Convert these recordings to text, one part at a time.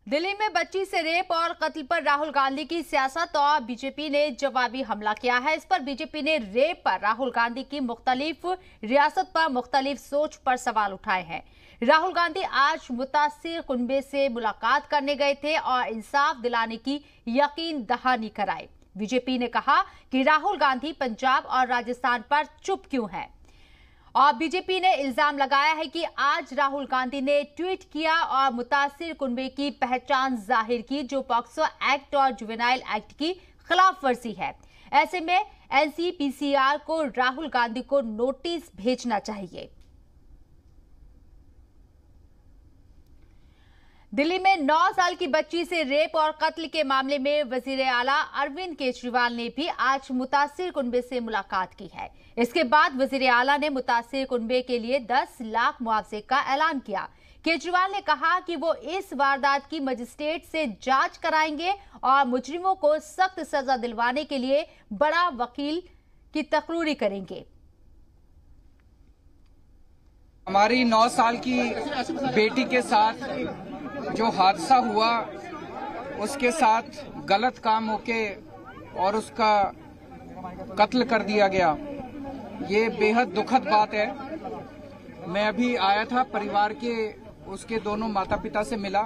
दिल्ली में बच्ची से रेप और कत्ल पर राहुल गांधी की सियासत और बीजेपी ने जवाबी हमला किया है। इस पर बीजेपी ने रेप पर राहुल गांधी की मुख्तलिफ रियासत पर मुख्तलिफ सोच पर सवाल उठाए हैं। राहुल गांधी आज मुतासिर कुनबे से मुलाकात करने गए थे और इंसाफ दिलाने की यकीन दहानी कराई। बीजेपी ने कहा कि राहुल गांधी पंजाब और राजस्थान पर चुप क्यों है और बीजेपी ने इल्जाम लगाया है कि आज राहुल गांधी ने ट्वीट किया और मुतासिर कुनबे की पहचान जाहिर की, जो पॉक्सो एक्ट और जुवेनाइल एक्ट की खिलाफ वर्जी है। ऐसे में एनसीपीसीआर को राहुल गांधी को नोटिस भेजना चाहिए। दिल्ली में 9 साल की बच्ची से रेप और कत्ल के मामले में वजीर आला अरविंद केजरीवाल ने भी आज मुतासिर कुनबे से मुलाकात की है। इसके बाद वजीर आला ने मुतासिर कुनबे के लिए 10 लाख मुआवजे का ऐलान किया। केजरीवाल ने कहा कि वो इस वारदात की मजिस्ट्रेट से जांच कराएंगे और मुजरिमों को सख्त सजा दिलवाने के लिए बड़ा वकील की तकरीर करेंगे। हमारी 9 साल की बेटी के साथ जो हादसा हुआ, उसके साथ गलत काम होके और उसका कत्ल कर दिया गया, ये बेहद दुखद बात है। मैं अभी आया था, परिवार के उसके दोनों माता पिता से मिला।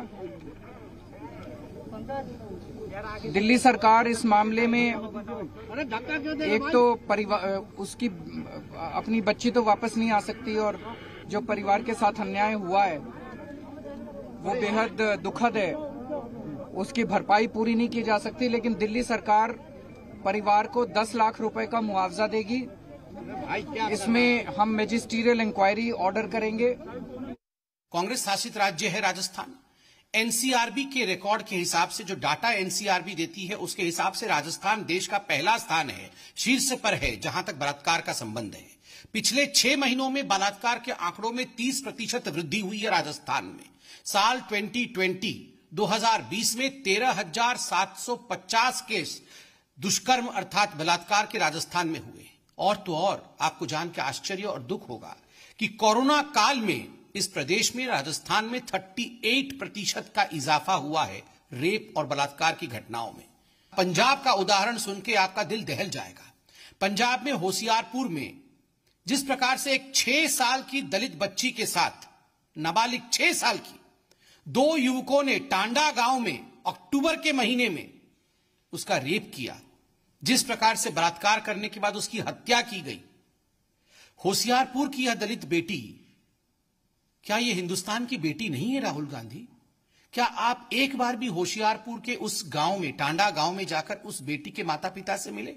दिल्ली सरकार इस मामले में एक तो परिवार उसकी अपनी बच्ची तो वापस नहीं आ सकती और जो परिवार के साथ अन्याय हुआ है वो बेहद दुखद है, उसकी भरपाई पूरी नहीं की जा सकती। लेकिन दिल्ली सरकार परिवार को 10 लाख रुपए का मुआवजा देगी। इसमें हम मैजिस्ट्रियल इंक्वायरी ऑर्डर करेंगे। कांग्रेस शासित राज्य है राजस्थान। एनसीआरबी के रिकॉर्ड के हिसाब से जो डाटा एनसीआरबी देती है, उसके हिसाब से राजस्थान देश का पहला स्थान है, शीर्ष पर है जहां तक बलात्कार का संबंध है। पिछले 6 महीनों में बलात्कार के आंकड़ों में 30% वृद्धि हुई है राजस्थान में। साल 2020 में 13,750 केस दुष्कर्म अर्थात बलात्कार के राजस्थान में हुए। और तो और आपको जान के आश्चर्य और दुख होगा कि कोरोना काल में इस प्रदेश में राजस्थान में 38% का इजाफा हुआ है रेप और बलात्कार की घटनाओं में। पंजाब का उदाहरण सुन के आपका दिल दहल जाएगा। पंजाब में होशियारपुर में जिस प्रकार से एक 6 साल की दलित बच्ची के साथ नाबालिग 6 साल की 2 युवकों ने टांडा गांव में अक्टूबर के महीने में उसका रेप किया, जिस प्रकार से बलात्कार करने के बाद उसकी हत्या की गई। होशियारपुर की यह दलित बेटी, क्या यह हिंदुस्तान की बेटी नहीं है राहुल गांधी? क्या आप एक बार भी होशियारपुर के उस गांव में, टांडा गांव में जाकर उस बेटी के माता पिता से मिले?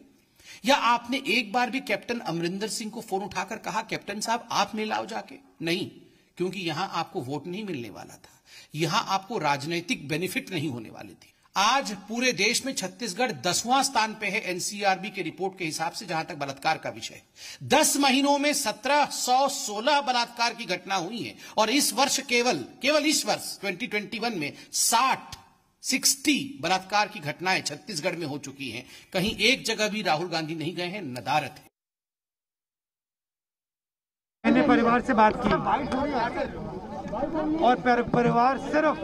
या आपने एक बार भी कैप्टन अमरिंदर सिंह को फोन उठाकर कहा कैप्टन साहब आप मिलाओ जाके? नहीं, क्योंकि यहां आपको वोट नहीं मिलने वाला था, यहां आपको राजनीतिक बेनिफिट नहीं होने वाली थी। आज पूरे देश में छत्तीसगढ़ 10वां स्थान पे है एनसीआरबी के रिपोर्ट के हिसाब से जहां तक बलात्कार का विषय। 10 महीनों में 1716 बलात्कार की घटना हुई है और इस वर्ष केवल इस वर्ष 2021 में 60 बलात्कार की घटनाएं छत्तीसगढ़ में हो चुकी हैं। कहीं एक जगह भी राहुल गांधी नहीं गए हैं, नदारत है। मैंने परिवार से बात की और परिवार सिर्फ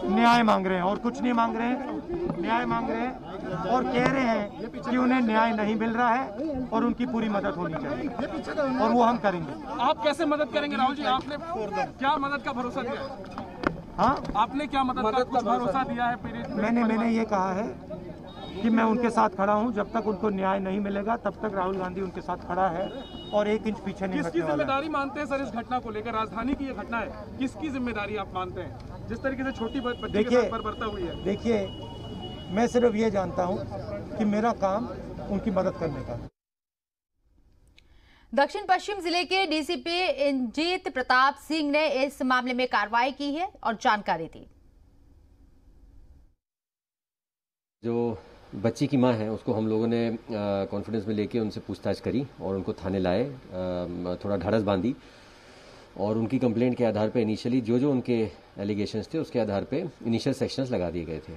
न्याय मांग रहे हैं और कुछ नहीं मांग रहे हैं। न्याय मांग रहे हैं और कह रहे हैं कि उन्हें न्याय नहीं मिल रहा है और उनकी पूरी मदद होनी चाहिए और वो हम करेंगे। आप कैसे मदद करेंगे राहुल जी? आपने क्या मदद का भरोसा दिया? हाँ, आपने क्या मदद का भरोसा दिया है? मैंने ये कहा है कि मैं उनके साथ खड़ा हूं। जब तक उनको न्याय नहीं मिलेगा तब तक राहुल गांधी उनके साथ खड़ा है और 1 इंच पीछे नहीं हटने वाला। किसकी जिम्मेदारी मानते हैं सर इस घटना को लेकर? राजधानी की ये घटना है, किसकी जिम्मेदारी आप मानते हैं जिस तरीके से छोटी बच्ची के साथ बर्बरता हुई है? देखिए, मैं सिर्फ ये जानता हूँ कि मेरा काम उनकी मदद करने का। दक्षिण पश्चिम जिले के डीसीपी इंजीत प्रताप सिंह ने इस मामले में कार्रवाई की है और जानकारी दी। जो बच्ची की मां है उसको हम लोगों ने कॉन्फिडेंस में लेके उनसे पूछताछ करी और उनको थाने लाए, थोड़ा ढाढ़स बांधी और उनकी कंप्लेंट के आधार पे इनिशियली जो उनके एलिगेशंस थे उसके आधार पे इनिशियल सेक्शंस लगा दिए गए थे।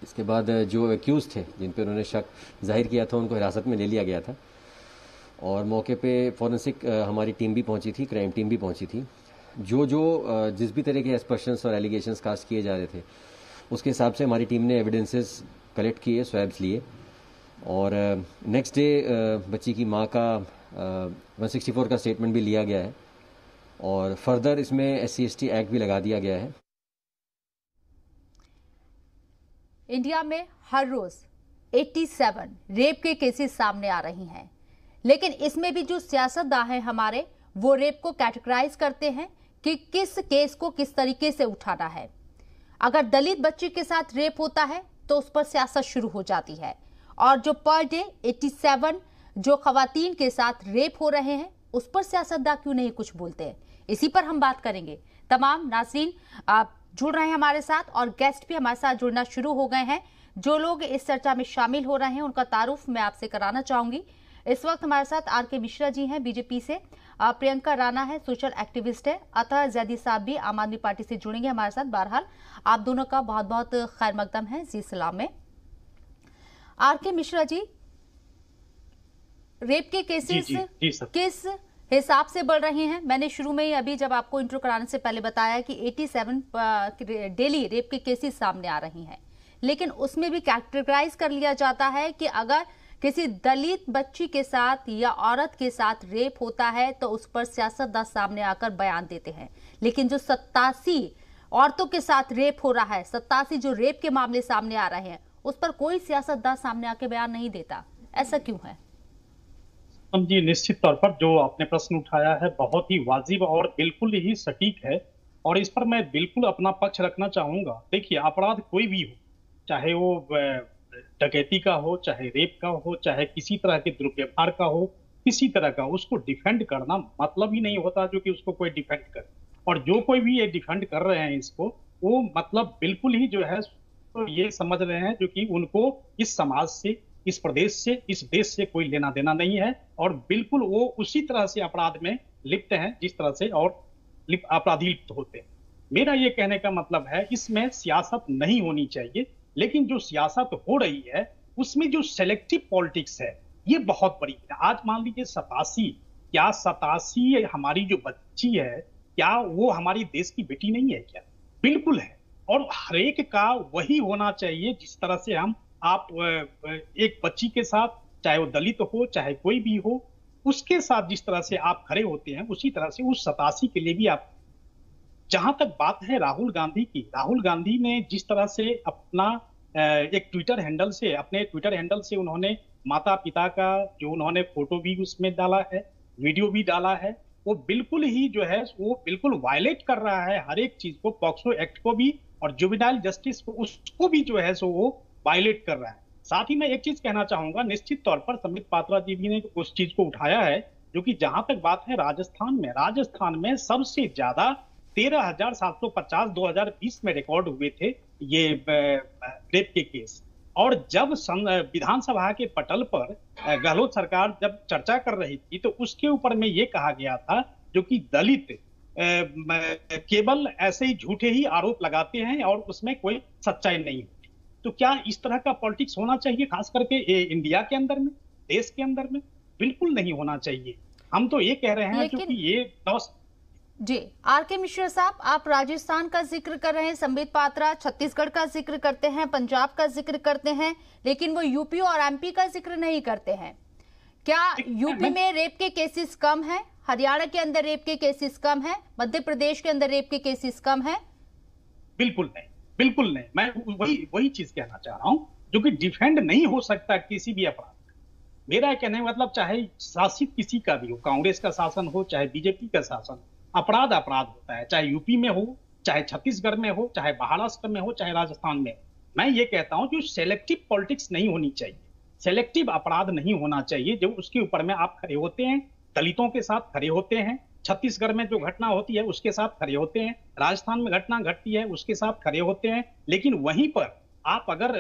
इसके बाद जो एक्यूज थे जिन पे उन्होंने शक जाहिर किया था उनको हिरासत में ले लिया गया था और मौके पे फॉरेंसिक हमारी टीम भी पहुंची थी, क्राइम टीम भी पहुंची थी जिस भी तरह के एस्पर्शंस और एलिगेशंस कास्ट किए जा रहे थे उसके हिसाब से हमारी टीम ने एविडेंसेस कलेक्ट किए, स्वैब्स लिए और नेक्स्ट डे बच्ची की माँ का 164 का स्टेटमेंट भी लिया गया है और फर्दर इसमें SC/ST एक्ट भी लगा दिया गया है। इंडिया में हर रोज 87 रेप के केसेस सामने आ रही हैं, लेकिन इसमें भी जो सियासतदान हैं हमारे, वो रेप को कैटेगराइज करते हैं कि किस केस को किस तरीके से उठाना है। अगर दलित बच्ची के साथ रेप होता है तो उस पर सियासत शुरू हो जाती है, और जो पर डे 87 जो खवातीन के साथ रेप हो रहे हैं उस पर सियासतदान क्यों नहीं कुछ बोलते हैं। इसी पर हम बात करेंगे। तमाम नाज़रीन आप जुड़ रहे हैं हमारे साथ और गेस्ट भी हमारे साथ जुड़ना शुरू हो गए हैं। जो लोग इस चर्चा में शामिल हो रहे हैं उनका तारुफ मैं आपसे कराना चाहूंगी। इस वक्त हमारे साथ RK मिश्रा जी हैं बीजेपी से, प्रियंका राणा है सोशल एक्टिविस्ट है, अतः जैदी साहब भी आम आदमी पार्टी से जुड़ेंगे हमारे साथ। बहरहाल आप दोनों का बहुत बहुत खैर मकदम है जी सलाम में। RK मिश्रा जी, रेप के केसेस किस हिसाब से बढ़ रहे हैं? मैंने शुरू में ही अभी जब आपको इंट्रो कराने से पहले बताया कि 87 डेली रेप के केसेस सामने आ रही हैं, लेकिन उसमें भी कैटेगराइज कर लिया जाता है कि अगर किसी दलित बच्ची के साथ या औरत के साथ रेप होता है तो उस पर सियासतदान सामने आकर बयान देते हैं, लेकिन जो 87 औरतों के साथ रेप हो रहा है, 87 जो रेप के मामले सामने आ रहे हैं, उस पर कोई सियासतदान सामने आके बयान नहीं देता। ऐसा क्यों है? जी, निश्चित तौर पर जो आपने प्रश्न उठाया है बहुत ही वाजिब और बिल्कुल ही सटीक है, और इस पर मैं बिल्कुल अपना पक्ष रखना चाहूंगा। देखिए, अपराध कोई भी हो, चाहे वो डकैती का हो, चाहे रेप का हो, चाहे किसी तरह के दुर्व्यवहार का हो, किसी तरह का, उसको डिफेंड करना मतलब ही नहीं होता जो कि उसको कोई डिफेंड करे। और जो कोई भी ये डिफेंड कर रहे हैं इसको, वो मतलब बिल्कुल ही जो है तो ये समझ रहे हैं जो कि उनको इस समाज से, इस प्रदेश से, इस देश से कोई लेना देना नहीं है, और बिल्कुल वो उसी तरह से अपराध में लिप्त हैं जिस तरह से और अपराधी लिप्त होते हैं। मेरा ये कहने का मतलब है इसमें सियासत नहीं होनी चाहिए, लेकिन जो सियासत हो रही है उसमें जो सेलेक्टिव पॉलिटिक्स है ये बहुत बड़ी है। आज मान लीजिए 87 हमारी जो बच्ची है, क्या वो हमारी देश की बेटी नहीं है क्या? बिल्कुल है, और हर एक का वही होना चाहिए जिस तरह से आप एक बच्ची के साथ, चाहे वो दलित हो चाहे कोई भी हो, उसके साथ जिस तरह से आप खड़े होते हैं उसी तरह से उस 87 के लिए भी आप। जहां तक बात है राहुल गांधी की, राहुल गांधी ने जिस तरह से अपना एक ट्विटर हैंडल से उन्होंने माता पिता का जो उन्होंने फोटो भी उसमें डाला है, वीडियो भी डाला है, वो बिल्कुल ही जो है वो बिल्कुल वायलेट कर रहा है हर एक चीज को, पॉक्सो एक्ट को भी और जुवेनाइल जस्टिस को, उसको भी जो है सो वो वायलेट कर रहा है। साथ ही मैं एक चीज कहना चाहूंगा, निश्चित तौर पर संबित पात्रा जी भी ने उस चीज को उठाया है, जो कि जहां तक बात है राजस्थान में सबसे ज्यादा 13,750 2020 में रिकॉर्ड हुए थे ये रेप के केस। और जब विधानसभा के पटल पर गहलोत सरकार जब चर्चा कर रही थी तो उसके ऊपर में ये कहा गया था जो कि दलित केवल ऐसे ही झूठे ही आरोप लगाते हैं और उसमें कोई सच्चाई नहीं होती। तो क्या इस तरह का पॉलिटिक्स होना चाहिए, खास करके इंडिया के अंदर में, देश के अंदर में? बिल्कुल नहीं होना चाहिए। हम तो ये कह रहे हैं क्योंकि ये जी। RK मिश्रा साहब, आप राजस्थान का जिक्र कर रहे हैं, संबित पात्रा छत्तीसगढ़ का जिक्र करते हैं, पंजाब का जिक्र करते हैं, लेकिन वो यूपी और MP का जिक्र नहीं करते हैं। क्या यूपी में रेप के केसेस कम है, हरियाणा के अंदर रेप के केसेस कम है, मध्य प्रदेश के अंदर रेप के केसेस कम है? बिल्कुल नहीं, बिल्कुल नहीं। मैं वही चीज कहना चाह रहा हूं जो कि डिफेंड नहीं हो सकता किसी भी अपराध। मेरा कहने का मतलब चाहे शासित किसी का भी हो, कांग्रेस का शासन हो चाहे बीजेपी का शासन, अपराध होता है, चाहे यूपी में हो, चाहे छत्तीसगढ़ में हो, चाहे महाराष्ट्र में हो, चाहे राजस्थान में। मैं ये कहता हूं जो सेलेक्टिव पॉलिटिक्स नहीं होनी चाहिए, सेलेक्टिव अपराध नहीं होना चाहिए, जो उसके ऊपर में आप खड़े होते हैं, दलितों के साथ खड़े होते हैं, छत्तीसगढ़ में जो घटना होती है उसके साथ खड़े होते हैं, राजस्थान में घटना घटती है उसके साथ खड़े होते हैं, लेकिन वहीं पर आप अगर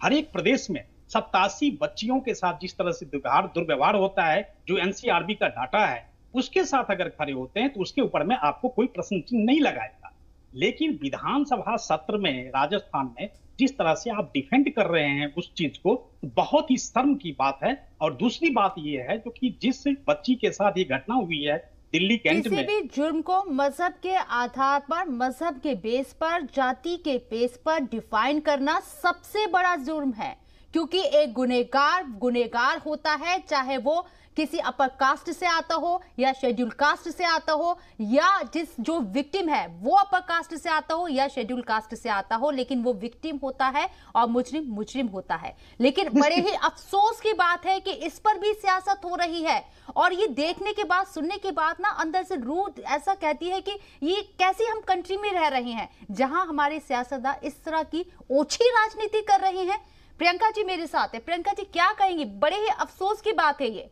हर एक प्रदेश में 87 बच्चियों के साथ जिस तरह से दुर्व्यवहार होता है, जो NCRB का डाटा है, उसके साथ अगर खड़े होते हैं तो उसके ऊपर में आपको कोई प्रश्न चिन्ह नहीं लगाएगा। लेकिन विधानसभा सत्र में राजस्थान में जिस तरह से आप डिफेंड कर रहे हैं उस चीज को, बहुत ही शर्म की बात है। और दूसरी बात यह है जो कि जिस बच्ची के साथ ये घटना हुई है दिल्ली कैंट किसी में भी जुर्म को मजहब के आधार पर, मजहब के बेस पर, जाति के बेस पर डिफाइन करना सबसे बड़ा जुर्म है, क्योंकि एक गुनहगार होता है, चाहे वो किसी अपर कास्ट से आता हो या शेड्यूल कास्ट से आता हो, या जो विक्टिम है वो अपर कास्ट से आता हो या शेड्यूल कास्ट से आता हो, लेकिन वो विक्टिम होता है और मुजरिम होता है। लेकिन बड़े ही अफसोस की बात है कि इस पर भी सियासत हो रही है, और ये देखने के बाद, सुनने के बाद ना अंदर से रूह ऐसा कहती है कि ये कैसी हम कंट्री में रह रहे हैं जहां हमारे सियासतदान इस तरह की ओछी राजनीति कर रहे हैं। प्रियंका जी मेरे साथ है। प्रियंका जी क्या कहेंगी? बड़े ही अफसोस की बात है ये।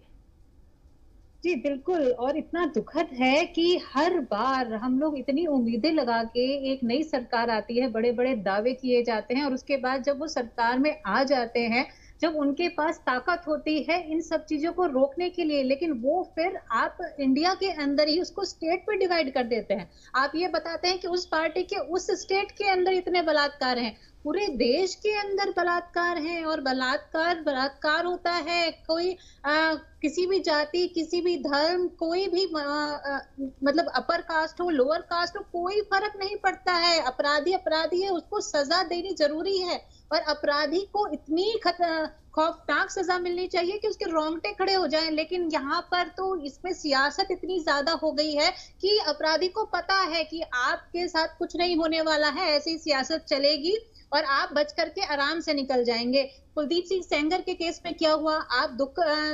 जी बिल्कुल, और इतना दुखद है कि हर बार हम लोग इतनी उम्मीदें लगा के एक नई सरकार आती है, बड़े बड़े दावे किए जाते हैं, और उसके बाद जब वो सरकार में आ जाते हैं, जब उनके पास ताकत होती है इन सब चीजों को रोकने के लिए, लेकिन वो फिर आप इंडिया के अंदर ही उसको स्टेट पे डिवाइड कर देते हैं। आप ये बताते हैं कि उस पार्टी के उस स्टेट के अंदर इतने बलात्कार हैं, पूरे देश के अंदर बलात्कार हैं, और बलात्कार होता है। कोई किसी भी जाति, किसी भी धर्म, कोई भी मतलब अपर कास्ट हो, लोअर कास्ट हो, कोई फर्क नहीं पड़ता है। अपराधी है, उसको सजा देनी जरूरी है, और अपराधी को इतनी खौफनाक सजा मिलनी चाहिए कि उसके रोंगटे खड़े हो जाएं। लेकिन यहाँ पर तो इसमें सियासत इतनी ज्यादा हो गई है कि अपराधी को पता है कि आपके साथ कुछ नहीं होने वाला है, ऐसी सियासत चलेगी और आप बच करके आराम से निकल जाएंगे। कुलदीप सिंह सेंगर के केस में क्या हुआ? आप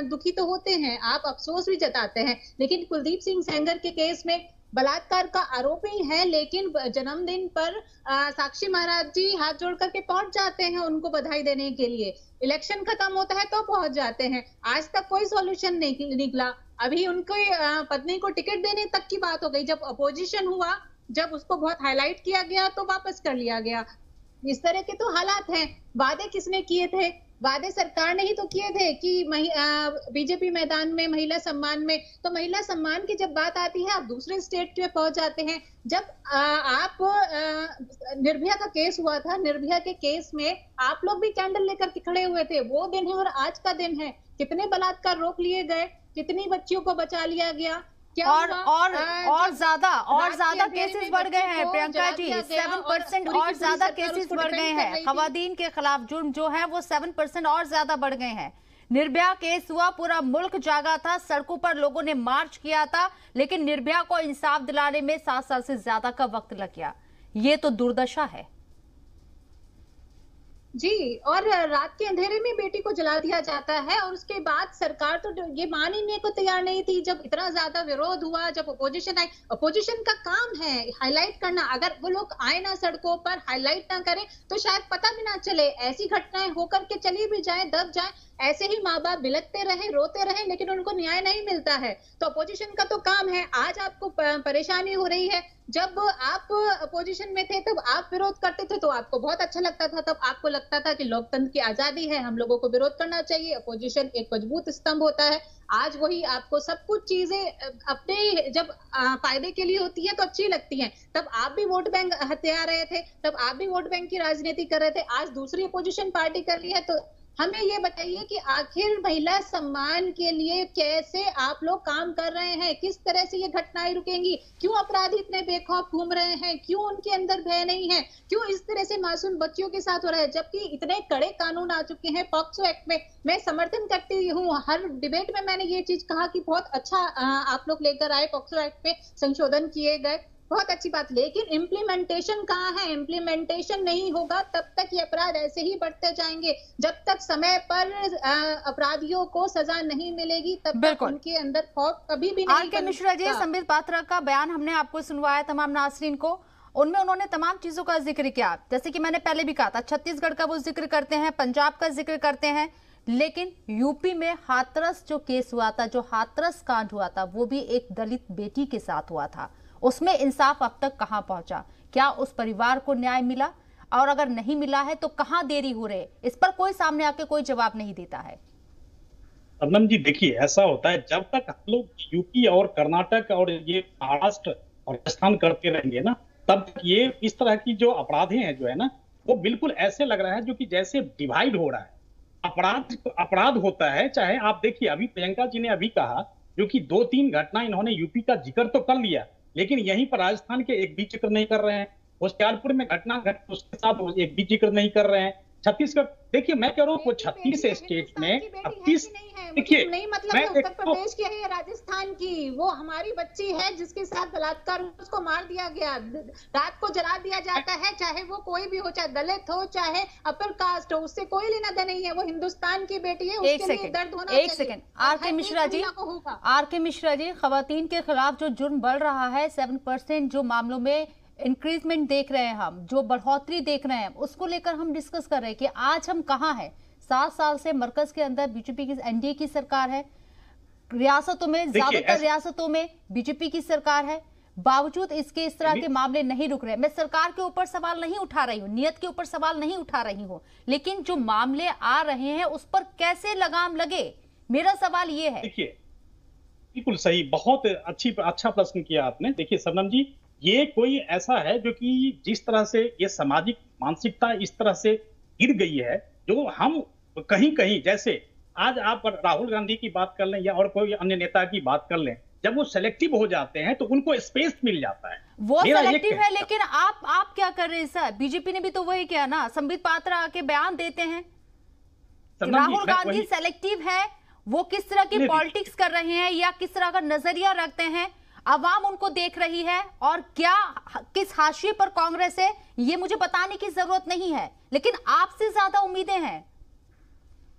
दुखी तो होते हैं, आप अफसोस भी जताते हैं, लेकिन कुलदीप सिंह सेंगर के केस में बलात्कार का आरोपी है, लेकिन जन्मदिन पर साक्षी महाराज जी हाथ जोड़ करके पहुंच जाते हैं उनको बधाई देने के लिए। इलेक्शन खत्म होता है तो पहुंच जाते हैं। आज तक कोई सॉल्यूशन नहीं निकला। अभी उनके पत्नी को टिकट देने तक की बात हो गई। जब अपोजिशन हुआ, जब उसको बहुत हाईलाइट किया गया तो वापस कर लिया गया। इस तरह के तो हालात हैं। वादे किसने किए थे? वादे सरकार ने ही तो किए थे कि बीजेपी मैदान में महिला सम्मान में, तो महिला सम्मान की जब बात आती है आप दूसरे स्टेट पे पहुंच जाते हैं। जब आप निर्भया का केस हुआ था, निर्भया के केस में आप लोग भी कैंडल लेकर के खड़े हुए थे। वो दिन है और आज का दिन है। कितने बलात्कार रोक लिए गए, कितनी बच्चियों को बचा लिया गया। और ज्यादा केसेस बढ़ गए हैं प्रियंका जी, 7% और ज्यादा केसेस बढ़ गए हैं। खवातीन के खिलाफ जुर्म जो है वो 7% और ज्यादा बढ़ गए हैं। निर्भया केस हुआ, पूरा मुल्क जागा था, सड़कों पर लोगों ने मार्च किया था, लेकिन निर्भया को इंसाफ दिलाने में 7 साल से ज्यादा का वक्त लग गया। ये तो दुर्दशा है जी। और रात के अंधेरे में बेटी को जला दिया जाता है, और उसके बाद सरकार तो ये मानने को तैयार नहीं थी। जब इतना ज्यादा विरोध हुआ, जब अपोजिशन आई, अपोजिशन का काम है हाईलाइट करना। अगर वो लोग आए ना सड़कों पर, हाईलाइट ना करें, तो शायद पता भी ना चले। ऐसी घटनाएं होकर के चली भी जाए, दब जाए, ऐसे ही माँ बाप बिलखते रहे, रोते रहे, लेकिन उनको न्याय नहीं मिलता है। तो अपोजिशन का तो काम है। आज आपको परेशानी हो रही है। जब आप अपोजिशन में थे तब आप विरोध करते थे तो आपको बहुत अच्छा लगता था। तब आपको लगता था कि लोकतंत्र की आजादी है, हम लोगों को विरोध करना चाहिए, अपोजिशन एक मजबूत स्तंभ होता है। आज वही आपको सब कुछ चीजें अपने जब फायदे के लिए होती है तो अच्छी लगती हैं। तब आप भी वोट बैंक हथिया रहे थे, तब आप भी वोट बैंक की राजनीति कर रहे थे। आज दूसरी अपोजिशन पार्टी कर रही है। तो हमें ये बताइए कि आखिर महिला सम्मान के लिए कैसे आप लोग काम कर रहे हैं? किस तरह से ये घटनाएं रुकेंगी? क्यों अपराधी इतने बेखौफ घूम रहे हैं? क्यों उनके अंदर भय नहीं है? क्यों इस तरह से मासूम बच्चियों के साथ हो रहा है? जबकि इतने कड़े कानून आ चुके हैं पॉक्सो एक्ट में। मैं समर्थन करती हूँ, हर डिबेट में मैंने ये चीज कहा कि बहुत अच्छा आप लोग लेकर आए, पॉक्सो एक्ट में संशोधन किए गए, बहुत अच्छी बात। लेकिन इम्प्लीमेंटेशन कहाँ है? इम्प्लीमेंटेशन नहीं होगा तब तक ये अपराध ऐसे ही बढ़ते जाएंगे। जब तक समय पर अपराधियों को सजा नहीं मिलेगी तब तक उनके अंदर खौफ कभी भी नहीं। आर.के. मिश्रा जी, संबित पात्रा का बयान हमने आपको सुनवाया तमाम नाज़रीन को। उनमें उन्होंने तमाम चीजों का जिक्र किया, जैसे कि मैंने पहले भी कहा था, छत्तीसगढ़ का वो जिक्र करते हैं, पंजाब का जिक्र करते हैं, लेकिन यूपी में हाथरस जो केस हुआ था, जो हाथरस कांड हुआ था, वो भी एक दलित बेटी के साथ हुआ था। उसमें इंसाफ अब तक कहां पहुंचा? क्या उस परिवार को न्याय मिला? और अगर नहीं मिला है तो कहां देरी हो रही है? इस पर कोई सामने आके कोई जवाब नहीं देता है। अरनम जी देखिए, ऐसा होता है जब तक हम लोग यूपी और कर्नाटक और ये महाराष्ट्र और राजस्थान करते रहेंगे ना, तब तक ये इस तरह की जो अपराधे हैं जो है ना, वो बिल्कुल ऐसे लग रहा है जो कि जैसे डिवाइड हो रहा है। अपराध होता है। चाहे आप देखिए, अभी प्रियंका जी ने अभी कहा जो कि 2-3 घटना इन्होंने यूपी का जिक्र तो कर लिया, लेकिन यहीं पर राजस्थान के एक भी जिक्र नहीं कर रहे हैं। होशियारपुर में घटना घट उसके साथ एक भी जिक्र नहीं कर रहे हैं। छत्तीसगढ़, देखिए मैं कह रहा हूँ वो 36 स्टेट में 38, देखिए नहीं मतलब है उत्तर प्रदेश की है या राजस्थान की, वो हमारी बच्ची है जिसके साथ बलात्कार, उसको मार दिया गया, रात को जला दिया जाता है, चाहे वो कोई भी हो, चाहे दलित हो चाहे अपर कास्ट हो, उससे कोई लेना देना नहीं है। वो हिंदुस्तान की बेटी है, उसके लिए दर्द होना चाहिए। एक सेकंड आर.के. मिश्रा जी, खवातीन के खिलाफ जो जुर्म बढ़ रहा है 7% जो मामलों में इंक्रीजमेंट देख रहे हैं, हम जो बढ़ोतरी देख रहे हैं, उसको लेकर हम डिस्कस कर रहे हैं कि आज हम कहां हैं। 7 साल से मरकज के अंदर बीजेपी की एनडीए की सरकार है, रियासतों में ज्यादातर रियासतों में बीजेपी की सरकार है, बावजूद इसके इस तरह के मामले नहीं रुक रहे। मैं सरकार के ऊपर सवाल नहीं उठा रही हूँ, नियत के ऊपर सवाल नहीं उठा रही हूँ, लेकिन जो मामले आ रहे हैं उस पर कैसे लगाम लगे, मेरा सवाल ये है। देखिए बिल्कुल सही, बहुत अच्छा प्रश्न किया आपने। देखिए शबनम जी, ये कोई ऐसा है जो कि जिस तरह से ये सामाजिक मानसिकता इस तरह से गिर गई है, जो हम कहीं कहीं, जैसे आज आप राहुल गांधी की बात कर लें या और कोई अन्य नेता की बात कर लें, जब वो सेलेक्टिव हो जाते हैं तो उनको स्पेस मिल जाता है। वो सेलेक्टिव है, लेकिन आप क्या कर रहे हैं सर? बीजेपी ने भी तो वही किया ना, संबित पात्रा आके बयान देते हैं राहुल गांधी सेलेक्टिव है, वो किस तरह की पॉलिटिक्स कर रहे हैं या किस तरह का नजरिया रखते हैं, अवाम उनको देख रही है, और क्या किस हाशिए पर कांग्रेस है ये मुझे बताने की जरूरत नहीं है, लेकिन आपसे ज्यादा उम्मीदें हैं।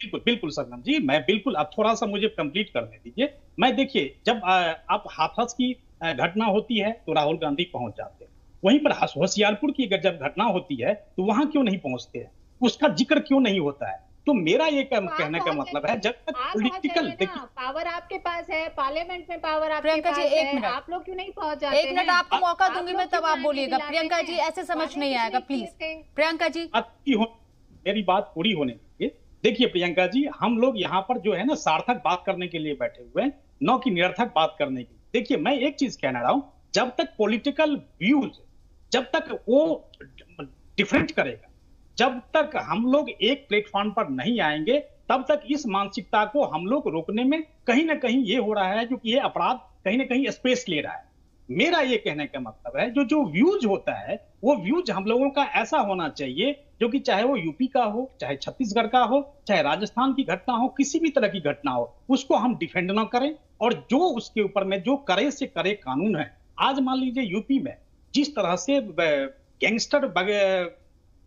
बिल्कुल बिल्कुल सरगम जी, मैं बिल्कुल, अब थोड़ा सा मुझे कंप्लीट करने दीजिए। मैं देखिए, जब आप हाथरस की घटना होती है तो राहुल गांधी पहुंच जाते हैं, वहीं पर होशियारपुर की अगर जब घटना होती है तो वहां क्यों नहीं पहुंचते हैं, उसका जिक्र क्यों नहीं होता है? तो मेरा ये कहने का मतलब है, जब तक पॉलिटिकल पावर आपके पास है, पार्लियामेंट में पावर आपके पास है, आप लोग क्यों नहीं पहुंच जाते? एक मिनट आपको मौका दूंगी मैं, तब आप बोलिएगा। प्रियंका जी, ऐसे समझ नहीं आएगा, प्लीज प्रियंका जी। मेरी बात पूरी होने दीजिए। देखिए प्रियंका जी, हम लोग यहाँ पर जो है ना सार्थक बात करने के लिए बैठे हुए हैं, न कि निरर्थक बात करने की। देखिए मैं एक चीज कहना रहा हूं, जब तक पॉलिटिकल व्यूज, जब तक वो डिफरेंट करेगा, जब तक हम लोग एक प्लेटफॉर्म पर नहीं आएंगे, तब तक इस मानसिकता को हम लोग रोकने में कहीं ना कहीं ये हो रहा है, जो कि ये अपराध कहीं ना कहीं स्पेस ले रहा है। मेरा ये कहने का मतलब है, जो व्यूज होता है वो व्यूज हम लोगों का ऐसा होना चाहिए जो कि चाहे वो यूपी का हो, चाहे छत्तीसगढ़ का हो, चाहे राजस्थान की घटना हो, किसी भी तरह की घटना हो, उसको हम डिफेंड ना करें, और जो उसके ऊपर में जो करे से करे कानून है। आज मान लीजिए यूपी में जिस तरह से गैंगस्टर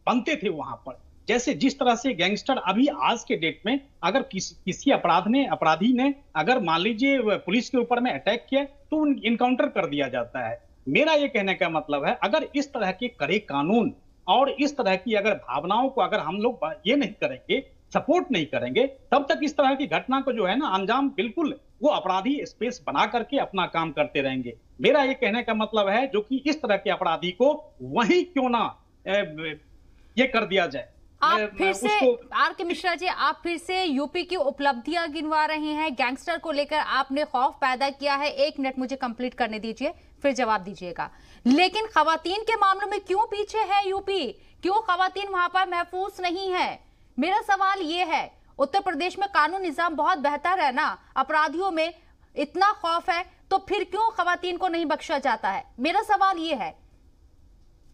बनते थे वहां पर, जैसे जिस तरह से गैंगस्टर अभी आज के डेट में अगर किसी अपराधी ने अगर मान लीजिए पुलिस के ऊपर में अटैक किया तो इनकाउंटर कर दिया जाता है। मेरा ये कहने का मतलब है, अगर इस तरह के कड़े कानून और इस तरह की अगर भावनाओं को अगर हम लोग ये नहीं करेंगे, सपोर्ट नहीं करेंगे, तब तक इस तरह की घटना को जो है ना अंजाम बिल्कुल वो अपराधी स्पेस बना करके अपना काम करते रहेंगे। मेरा ये कहने का मतलब है, जो कि इस तरह के अपराधी को वहीं क्यों ना ये कर दिया जाए। आप फिर से आर.के. मिश्रा जी, आप फिर से यूपी की उपलब्धियां गिनवा रहे हैं, गैंगस्टर को लेकर आपने खौफ पैदा किया है। 1 मिनट मुझे कंप्लीट करने दीजिए, फिर जवाब दीजिएगा। लेकिन खवातीन के मामलों में क्यों पीछे है यूपी? क्यों खवातीन वहां पर महफूज नहीं है? मेरा सवाल ये है, उत्तर प्रदेश में कानून निजाम बहुत बेहतर है ना, अपराधियों में इतना खौफ है, तो फिर क्यों खवातीन को नहीं बख्शा जाता है? मेरा सवाल ये है।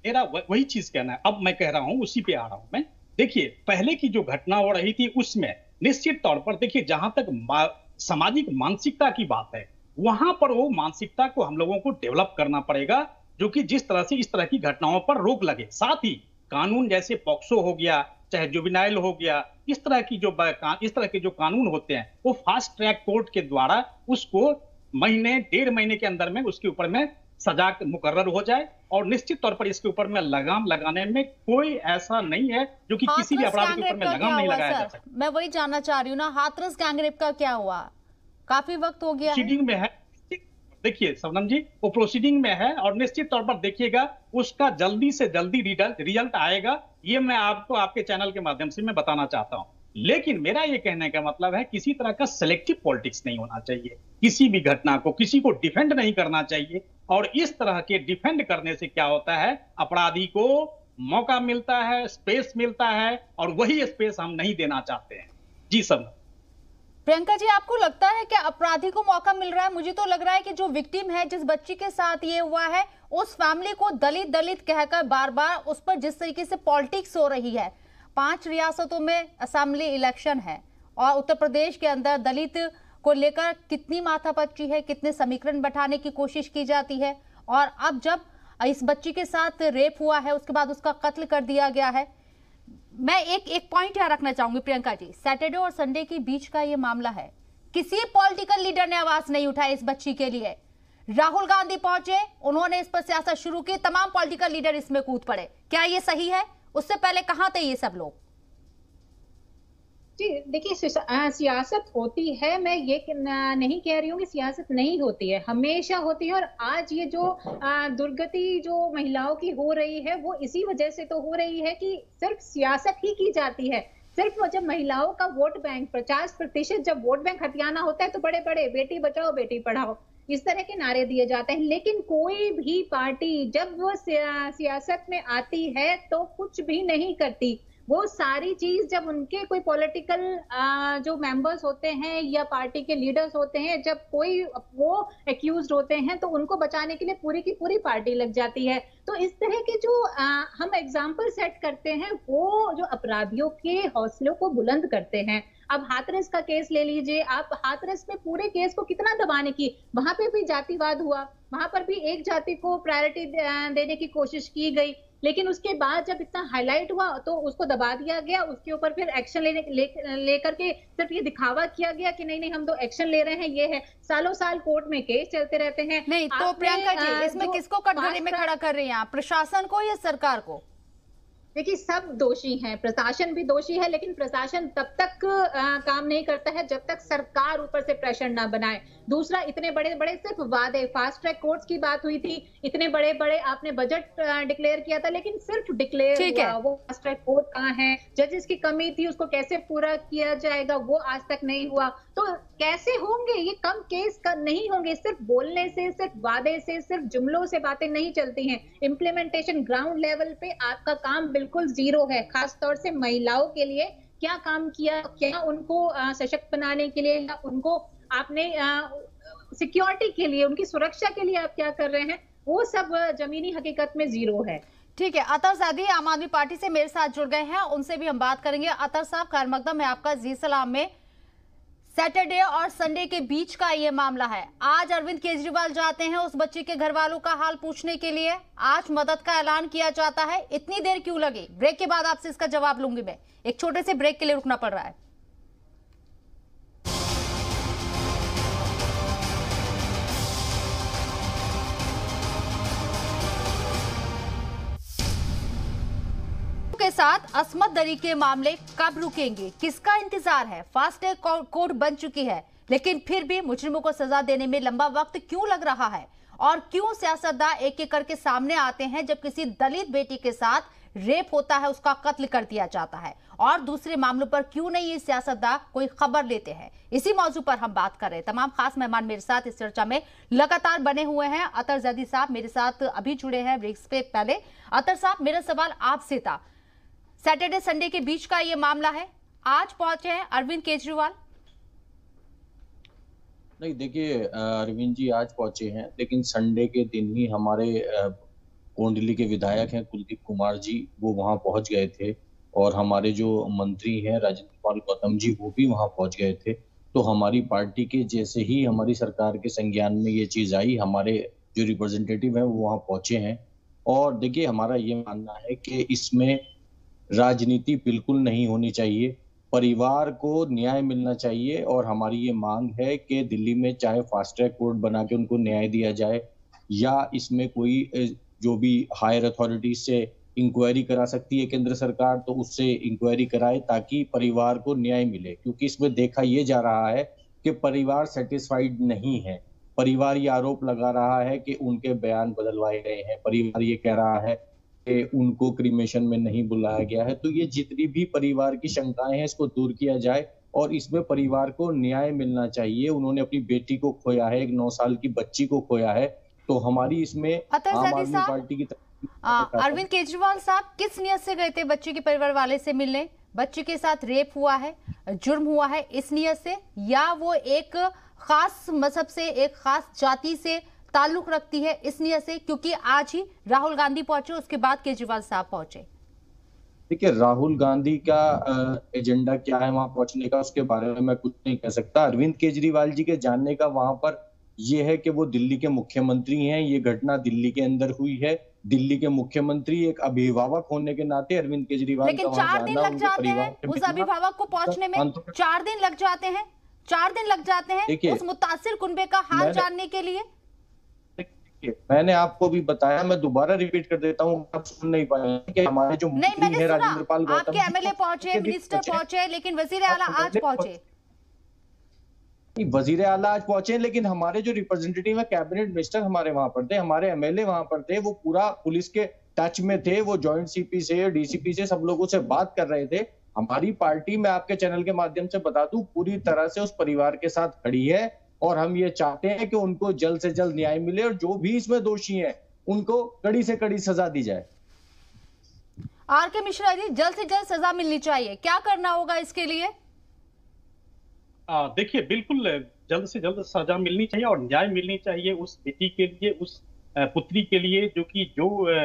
मेरा वही चीज कहना है, अब मैं कह रहा हूं, उसी पे आ रहा हूं मैं। देखिए पहले की जो घटना हो रही थी उसमें निश्चित तौर पर, देखिए जहां तक सामाजिक मानसिकता की बात है, वहां पर वो मानसिकता को हम लोगों को डेवलप करना पड़ेगा, जो कि जिस तरह से इस तरह की घटनाओं पर रोक लगे। साथ ही कानून जैसे पॉक्सो हो गया, चाहे जुवेनाइल हो गया, इस तरह के जो कानून होते हैं वो फास्ट ट्रैक कोर्ट के द्वारा उसको महीने 1.5 महीने के अंदर में उसके ऊपर में सजा मुकर्रर हो जाए, और निश्चित तौर पर इसके ऊपर में लगाम लगाने में कोई ऐसा नहीं है जो कि किसी भी अपराध के ऊपर में लगाम नहीं लगाया जा सकता। मैं वही जानना चाह रही हूँ ना, हाथरस गैंगरेप का क्या हुआ? काफी वक्त हो गया, प्रोसीडिंग में है। देखिए सबनम जी, वो प्रोसीडिंग में है, और निश्चित तौर पर देखिएगा उसका जल्दी से जल्दी रिजल्ट आएगा, ये मैं आपको आपके चैनल के माध्यम से मैं बताना चाहता हूं। लेकिन मेरा ये कहने का मतलब है, किसी तरह का सिलेक्टिव पॉलिटिक्स नहीं होना चाहिए, किसी भी घटना को किसी को डिफेंड नहीं करना चाहिए, और इस तरह के डिफेंड करने से क्या होता है, अपराधी को मौका मिलता है, स्पेस मिलता है, और वही स्पेस हम नहीं देना चाहते हैं। जी सब प्रियंका जी, आपको लगता है कि अपराधी को मौका मिल रहा है? मुझे तो लग रहा है कि जो विक्टिम है, जिस बच्ची के साथ ये हुआ है, उस फैमिली को दलित दलित कहकर बार बार उस पर जिस तरीके से पॉलिटिक्स हो रही है। 5 रियासतों में असेंबली इलेक्शन है और उत्तर प्रदेश के अंदर दलित को लेकर कितनी माथापच्ची है, कितने समीकरण बैठाने की कोशिश की जाती है, और अब जब इस बच्ची के साथ रेप हुआ है, उसके बाद उसका कत्ल कर दिया गया है। मैं एक पॉइंट यहाँ रखना चाहूंगी प्रियंका जी, सैटरडे और संडे के बीच का ये मामला है। किसी पॉलिटिकल लीडर ने आवाज नहीं उठाई इस बच्ची के लिए। राहुल गांधी पहुंचे, उन्होंने इस पर सियासत शुरू की, तमाम पॉलिटिकल लीडर इसमें कूद पड़े। क्या ये सही है? उससे पहले कहां थे ये सब लोग? जी देखिए, सियासत होती है, मैं ये नहीं कह रही हूँ कि सियासत नहीं होती है, हमेशा होती है। और आज ये जो दुर्गति जो महिलाओं की हो रही है, वो इसी वजह से तो हो रही है कि सिर्फ सियासत ही की जाती है। सिर्फ जब महिलाओं का वोट बैंक 50% जब वोट बैंक हथियाना होता है, तो बड़े बड़े बेटी बचाओ बेटी पढ़ाओ इस तरह के नारे दिए जाते हैं। लेकिन कोई भी पार्टी जब वो सियासत में आती है तो कुछ भी नहीं करती। वो सारी चीज जब उनके कोई पॉलिटिकल जो मेंबर्स होते हैं या पार्टी के लीडर्स होते हैं, जब कोई वो एक्यूज्ड होते हैं, तो उनको बचाने के लिए पूरी की पूरी पार्टी लग जाती है। तो इस तरह के जो हम एग्जाम्पल सेट करते हैं, वो जो अपराधियों के हौसलों को बुलंद करते हैं। अब हाथरस का केस ले लीजिए आप, हाथरस में पूरे केस को कितना दबाने की, वहां पे भी जातिवाद हुआ, वहां पर भी एक जाति को प्रायोरिटी देने की कोशिश की गई, लेकिन उसके बाद जब इतना हाईलाइट हुआ तो उसको दबा दिया गया। उसके ऊपर फिर एक्शन लेकर के सिर्फ ये दिखावा किया गया कि नहीं हम तो एक्शन ले रहे हैं। ये है, सालों साल कोर्ट में केस चलते रहते हैं। नहीं तो प्रियंका जी, इसमें किसको कटघरे में खड़ा कर रही हैं आप, प्रशासन को या सरकार को? देखिए, सब दोषी हैं, प्रशासन भी दोषी है, लेकिन प्रशासन तब तक काम नहीं करता है जब तक सरकार ऊपर से प्रेशर ना बनाए। दूसरा, इतने बड़े बड़े सिर्फ वादे, फास्ट ट्रैक कोर्ट्स की बात हुई थी, इतने बड़े बड़े आपने बजट डिक्लेयर किया था, लेकिन सिर्फ डिक्लेयर हुआ, वो फास्ट ट्रैक कोर्ट कहाँ है? जजेस की कमी थी, उसको कैसे पूरा किया जाएगा, वो आज तक नहीं हुआ। तो कैसे होंगे ये कम केस नहीं होंगे? सिर्फ बोलने से, सिर्फ वादे से, सिर्फ जुमलों से बातें नहीं चलती हैं। इम्प्लीमेंटेशन ग्राउंड लेवल पे आपका काम बिल्कुल जीरो है। खास तौर से महिलाओं के लिए क्या काम किया, क्या उनको सशक्त बनाने के लिए, या उनको आपने सिक्योरिटी के लिए, उनकी सुरक्षा के लिए आप क्या कर रहे हैं, वो सब जमीनी हकीकत में जीरो है। ठीक है, अतर ज़ैदी आम आदमी पार्टी से मेरे साथ जुड़ गए हैं, उनसे भी हम बात करेंगे। अतर साहब, खैर मकदम है आपका। जी सलाम में सैटरडे और संडे के बीच का ये मामला है। आज अरविंद केजरीवाल जाते हैं उस बच्चे के घर वालों का हाल पूछने के लिए। आज मदद का ऐलान किया जाता है। इतनी देर क्यों लगी? ब्रेक के बाद आपसे इसका जवाब लूंगी मैं। एक छोटे से ब्रेक के लिए रुकना पड़ रहा है। के साथ अस्मत दरी के मामले कब रुकेंगे, किसका इंतजार है? फास्टैग कोड बन चुकी है, लेकिन फिर भी मुजरिमों को सजा देने में लंबा वक्त क्यों लग रहा है? और क्यों सियासतदान एक एक करके सामने आते हैं जब किसी दलित बेटी के साथ रेप होता है, उसका कत्ल कर दिया जाता है? और दूसरे मामलों पर क्यों नहीं ये सियासतदान कोई खबर लेते हैं? इसी मौजू पर हम बात कर रहे हैं। तमाम खास मेहमान मेरे साथ इस चर्चा में लगातार बने हुए हैं। अतर ज़ैदी साहब मेरे साथ अभी जुड़े हैं ब्रेक से पहले। अतर साहब, मेरा सवाल आपसे था, सैटरडे संडे के बीच का ये मामला है, आज पहुंचे हैं अरविंद केजरीवाल। नहीं, देखिए अरविंद जी आज पहुंचे हैं, लेकिन संडे के दिन ही हमारे कोंडली के विधायक हैं कुलदीप कुमार जी, वो वहां पहुंच गए थे, और हमारे जो मंत्री हैं राजेंद्र पाल गौतम जी, वो भी वहां पहुंच गए थे। तो हमारी पार्टी के जैसे ही हमारी सरकार के संज्ञान में ये चीज आई, हमारे जो रिप्रेजेंटेटिव हैं वो वहां पहुंचे हैं। और देखिए, हमारा ये मानना है कि इसमें राजनीति बिल्कुल नहीं होनी चाहिए, परिवार को न्याय मिलना चाहिए। और हमारी ये मांग है कि दिल्ली में चाहे फास्ट ट्रैक कोर्ट बना के उनको न्याय दिया जाए, या इसमें कोई जो भी हायर अथॉरिटी से इंक्वायरी करा सकती है केंद्र सरकार, तो उससे इंक्वायरी कराए ताकि परिवार को न्याय मिले। क्योंकि इसमें देखा ये जा रहा है कि परिवार सेटिस्फाइड नहीं है। परिवार ये आरोप लगा रहा है कि उनके बयान बदलवाए गए हैं, परिवार ये कह रहा है कि उनको क्रीमेशन में नहीं बुलाया गया है। तो ये जितनी भी परिवार की शंकाएं हैं, इसको दूर किया जाए और इसमें परिवार को न्याय मिलना चाहिए। उन्होंने अपनी बेटी को खोया है, एक 9 साल की बच्ची को खोया है, तो हमारी इसमें आम आदमी पार्टी की अरविंद केजरीवाल साहब किस नियत से गए थे बच्चे के परिवार वाले से मिलने? बच्चे के साथ रेप हुआ है, जुर्म हुआ है इस नियत से, या वो एक खास मजहब से, एक खास जाति से ताल्लुक रखती है इस नियत से? क्योंकि आज ही राहुल गांधी पहुंचे, उसके बाद केजरीवाल साहब पहुंचे। देखिए, राहुल गांधी का एजेंडा क्या है वहां पहुंचने का, उसके बारे में मैं कुछ नहीं कह सकता। अरविंद केजरीवाल जी के जानने का वहां पर ये है कि वो दिल्ली के मुख्यमंत्री हैं, ये घटना दिल्ली के अंदर हुई है। दिल्ली के मुख्यमंत्री एक अभिभावक होने के नाते अरविंद केजरीवाल लेकिन 4 दिन लग जाते हैं उस अभिभावक को पहुंचने में, 4 दिन लग जाते हैं, 4 दिन लग जाते हैं उस मुतासिर कुनबे का हाल जानने के लिए। मैंने आपको भी बताया, मैं दोबारा रिपीट कर देता हूँ, आप सुन नहीं पाए कि हमारे जो मंत्री हैं राजेंद्र पाल गौतम, आपके एमएलए पहुंचे, मिनिस्टर पहुंचे, लेकिन वजीर आला आज पहुंचे। वजीर आला आज पहुंचे, लेकिन हमारे जो रिप्रेजेंटेटिव है, कैबिनेट मिनिस्टर हमारे वहां पर थे, हमारे एमएलए वहां पर थे, वो पूरा पुलिस के टच में थे, वो जॉइंट सीपी से, डीसीपी से, सब लोगों से बात कर रहे थे। हमारी पार्टी, मैं आपके चैनल के माध्यम से बता दूं, पूरी तरह से उस परिवार के साथ खड़ी है और हम ये चाहते हैं कि उनको जल्द से जल्द न्याय मिले और जो भी इसमें दोषी हैं उनको कड़ी से कड़ी सजा दी जाए। आर.के. मिश्रा जी, जल्द से जल्द सजा मिलनी चाहिए, क्या करना होगा इसके लिए? देखिए, बिल्कुल जल्द से जल्द सजा मिलनी चाहिए और न्याय मिलनी चाहिए उस बेटी के लिए, उस पुत्री के लिए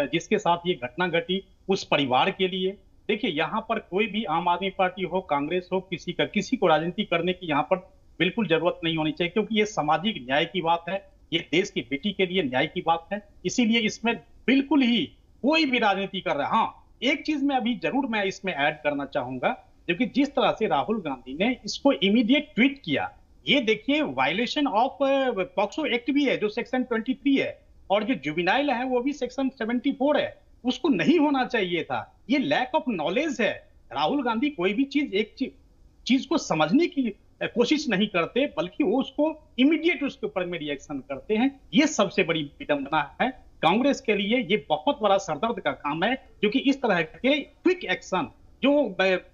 जिसके साथ ये घटना घटी, उस परिवार के लिए। देखिए, यहाँ पर कोई भी आम आदमी पार्टी हो, कांग्रेस हो, किसी को राजनीति करने की यहाँ पर बिल्कुल जरूरत नहीं होनी चाहिए, क्योंकि ये सामाजिक न्याय की बात है, ये देश की बेटी के लिए न्याय की बात है। इसीलिए इसमें बिल्कुल ही कोई भी राजनीति कर रहा है। हाँ, एक चीज मैं इसमें ऐड करना चाहूंगा, क्योंकि जिस तरह से राहुल गांधी ने इसको इमीडिएट ट्वीट किया, ये देखिए वायलेशन ऑफ पॉक्सो एक्ट भी है जो सेक्शन 23 है, और जो जुवेनाइल है वो भी सेक्शन 74 है, उसको नहीं होना चाहिए था। ये लैक ऑफ नॉलेज है। राहुल गांधी कोई भी चीज को समझने की कोशिश नहीं करते, बल्कि वो उसको इमीडिएट उसके ऊपर में रिएक्शन करते हैं। ये सबसे बड़ी विडंबना है कांग्रेस के लिए। ये बहुत बड़ा सरदर्द का काम है, क्योंकि इस तरह के क्विक एक्शन जो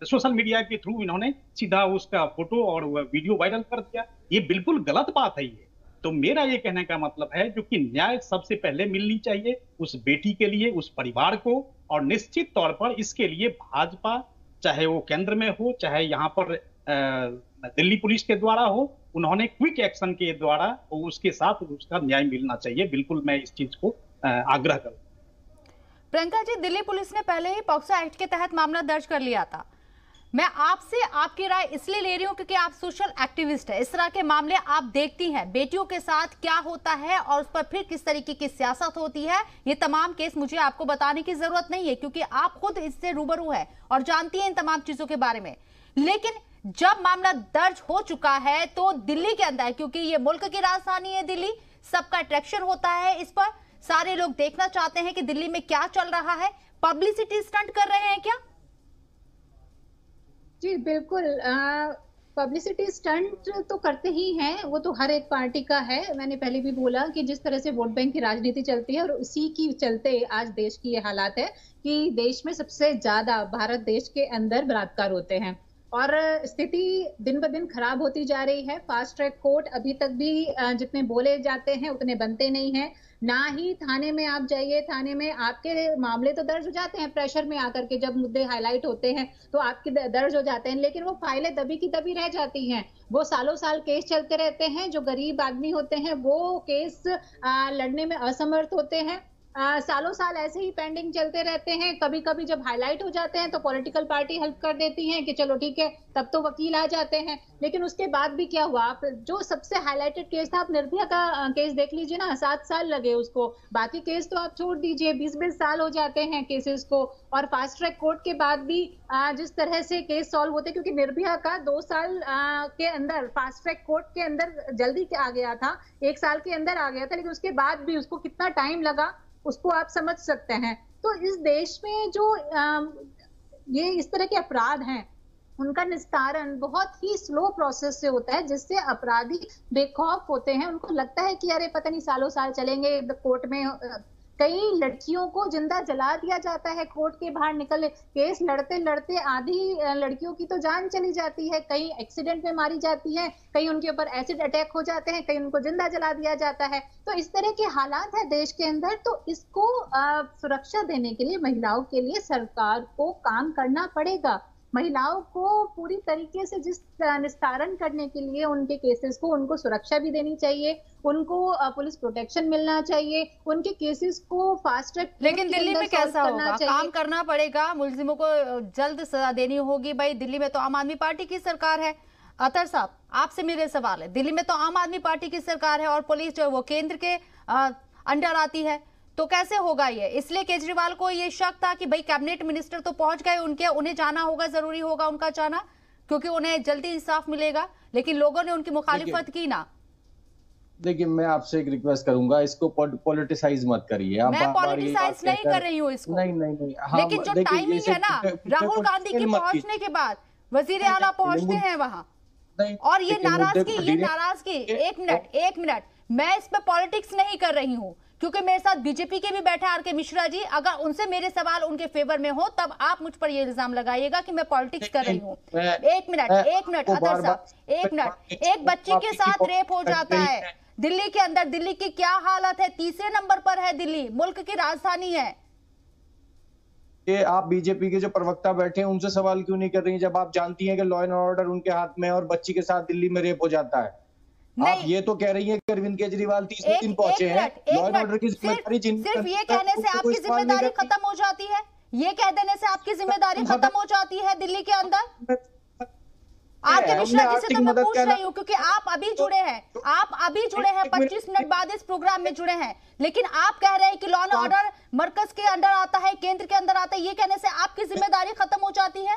सोशल मीडिया के थ्रू इन्होंने सीधा उसका फोटो और वीडियो वायरल कर दिया, ये बिल्कुल गलत बात है। ये तो मेरा ये कहने का मतलब है जो कि न्याय सबसे पहले मिलनी चाहिए उस बेटी के लिए, उस परिवार को, और निश्चित तौर पर इसके लिए भाजपा, चाहे वो केंद्र में हो, चाहे यहाँ पर दिल्ली पुलिस के द्वारा हो, उन्होंने क्विक एक्शन के द्वारा उसके साथ उसका न्याय मिलना चाहिए। बिल्कुल मैं इस चीज को आग्रह करूं। प्रियंका जी, दिल्ली पुलिस ने पहले ही पॉक्सो एक्ट के तहत मामला दर्ज कर लिया था। मैं आपसे आपकी राय इसलिए ले रही हूं क्योंकि आप सोशल एक्टिविस्ट हैं, इस तरह के मामले आप देखती हैं, बेटियों के साथ क्या होता है और उस पर फिर किस तरीके की सियासत होती है। ये तमाम केस मुझे आपको बताने की जरूरत नहीं है, क्योंकि आप खुद इससे रूबरू है और जानती हैं इन तमाम चीजों के बारे में। लेकिन जब मामला दर्ज हो चुका है तो दिल्ली के अंदर, क्योंकि ये मुल्क की राजधानी है दिल्ली, सबका अट्रैक्शन होता है इस पर, सारे लोग देखना चाहते हैं कि दिल्ली में क्या चल रहा है। पब्लिसिटी स्टंट कर रहे हैं क्या? जी बिल्कुल, पब्लिसिटी स्टंट तो करते ही हैं, वो तो हर एक पार्टी का है। मैंने पहले भी बोला कि जिस तरह से वोट बैंक की राजनीति चलती है और उसी की चलते आज देश की ये हालात है कि देश में सबसे ज्यादा भारत देश के अंदर बलात्कार होते हैं और स्थिति दिन ब दिन खराब होती जा रही है। फास्ट ट्रैक कोर्ट अभी तक भी जितने बोले जाते हैं उतने बनते नहीं हैं। ना ही थाने में आप जाइए, थाने में आपके मामले तो दर्ज हो जाते हैं प्रेशर में आकर के, जब मुद्दे हाईलाइट होते हैं तो आपके दर्ज हो जाते हैं, लेकिन वो फाइलें दबी की दबी रह जाती हैं। वो सालों साल केस चलते रहते हैं। जो गरीब आदमी होते हैं वो केस लड़ने में असमर्थ होते हैं। सालों साल ऐसे ही पेंडिंग चलते रहते हैं। कभी कभी जब हाईलाइट हो जाते हैं तो पॉलिटिकल पार्टी हेल्प कर देती हैं कि चलो ठीक है, तब तो वकील आ जाते हैं। लेकिन उसके बाद भी क्या हुआ? आप जो सबसे हाईलाइटेड केस था, आप निर्भया का केस देख लीजिए ना, 7 साल लगे उसको। बाकी केस तो आप छोड़ दीजिए, 20-20 साल हो जाते हैं केसेस को। और फास्ट ट्रैक कोर्ट के बाद भी जिस तरह से केस सॉल्व होते, क्योंकि निर्भया का 2 साल के अंदर फास्ट ट्रैक कोर्ट के अंदर जल्दी आ गया था, 1 साल के अंदर आ गया था, लेकिन उसके बाद भी उसको कितना टाइम लगा उसको आप समझ सकते हैं। तो इस देश में जो ये इस तरह के अपराध हैं उनका निस्तारण बहुत ही स्लो प्रोसेस से होता है, जिससे अपराधी बेखौफ होते हैं। उनको लगता है कि अरे पता नहीं सालों साल चलेंगे कोर्ट में। कई लड़कियों को जिंदा जला दिया जाता है कोर्ट के बाहर निकल, केस लड़ते लड़ते आधी लड़कियों की तो जान चली जाती है, कई एक्सीडेंट में मारी जाती है, कई उनके ऊपर एसिड अटैक हो जाते हैं, कई उनको जिंदा जला दिया जाता है। तो इस तरह के हालात है देश के अंदर। तो इसको सुरक्षा देने के लिए महिलाओं के लिए सरकार को काम करना पड़ेगा। महिलाओं को पूरी तरीके से जिस निस्तारण करने के लिए उनके केसेस को, उनको सुरक्षा भी देनी चाहिए, उनको पुलिस प्रोटेक्शन मिलना चाहिए, उनके केसेस को फास्ट ट्रैक। लेकिन दिल्ली में कैसा होगा? काम करना पड़ेगा, मुलजिमों को जल्द सजा देनी होगी। भाई दिल्ली में तो आम आदमी पार्टी की सरकार है। अतर साहब, आपसे मेरे सवाल है, दिल्ली में तो आम आदमी पार्टी की सरकार है और पुलिस जो है वो केंद्र के अंडर आती है, तो कैसे होगा ये? इसलिए केजरीवाल को ये शक था कि भाई कैबिनेट मिनिस्टर तो पहुंच गए उनके, उन्हें जाना होगा, जरूरी होगा उनका जाना, क्योंकि उन्हें जल्दी इंसाफ मिलेगा। लेकिन लोगों ने उनकी मुखालिफत की ना। देखिए, मैं आपसे एक रिक्वेस्ट करूंगा, इसको पॉलिटिसाइज मत करिए। मैं पॉलिटिसाइज नहीं कर रही हूँ इसको। नहीं। लेकिन जो टाइमिंग है ना, राहुल गांधी के पहुंचने के बाद वजीर आला पहुंचते हैं वहां, और ये नाराजगी, एक मिनट, मैं इस पे पॉलिटिक्स नहीं कर रही हूँ, क्योंकि मेरे साथ बीजेपी के भी बैठे आर के मिश्रा जी। अगर उनसे मेरे सवाल उनके फेवर में हो तब आप मुझ पर ये इल्जाम लगाइएगा कि मैं पॉलिटिक्स कर रही हूँ। एक मिनट अदर साहब, एक मिनट। एक बच्ची के साथ रेप हो जाता है दिल्ली के अंदर। दिल्ली की क्या हालत है? तीसरे नंबर पर है दिल्ली, मुल्क की राजधानी है। ये आप बीजेपी के जो प्रवक्ता बैठे हैं उनसे सवाल क्यों नहीं कर रही, जब आप जानती हैं कि लॉ एंड ऑर्डर उनके हाथ में है और बच्ची के साथ दिल्ली में रेप हो जाता है? आप ये तो कह रही हैं कि अरविंद केजरीवाल तीसरे दिन पहुंचे हैं, लॉ एंड ऑर्डर की जिम्मेदारी सिर्फ ये कहने से आपकी जिम्मेदारी खत्म हो जाती है? ये कह देने से आपकी जिम्मेदारी खत्म हो जाती है दिल्ली के अंदर? आरके मिश्रा जी से तो मैं पूछ रही हूँ, क्योंकि आप अभी जुड़े हैं, 25 मिनट बाद इस प्रोग्राम में जुड़े हैं, लेकिन आप कह रहे हैं कि लॉ एंड ऑर्डर मरकज के अंदर आता है, केंद्र के अंदर आता है। ये कहने से आपकी जिम्मेदारी खत्म हो जाती है?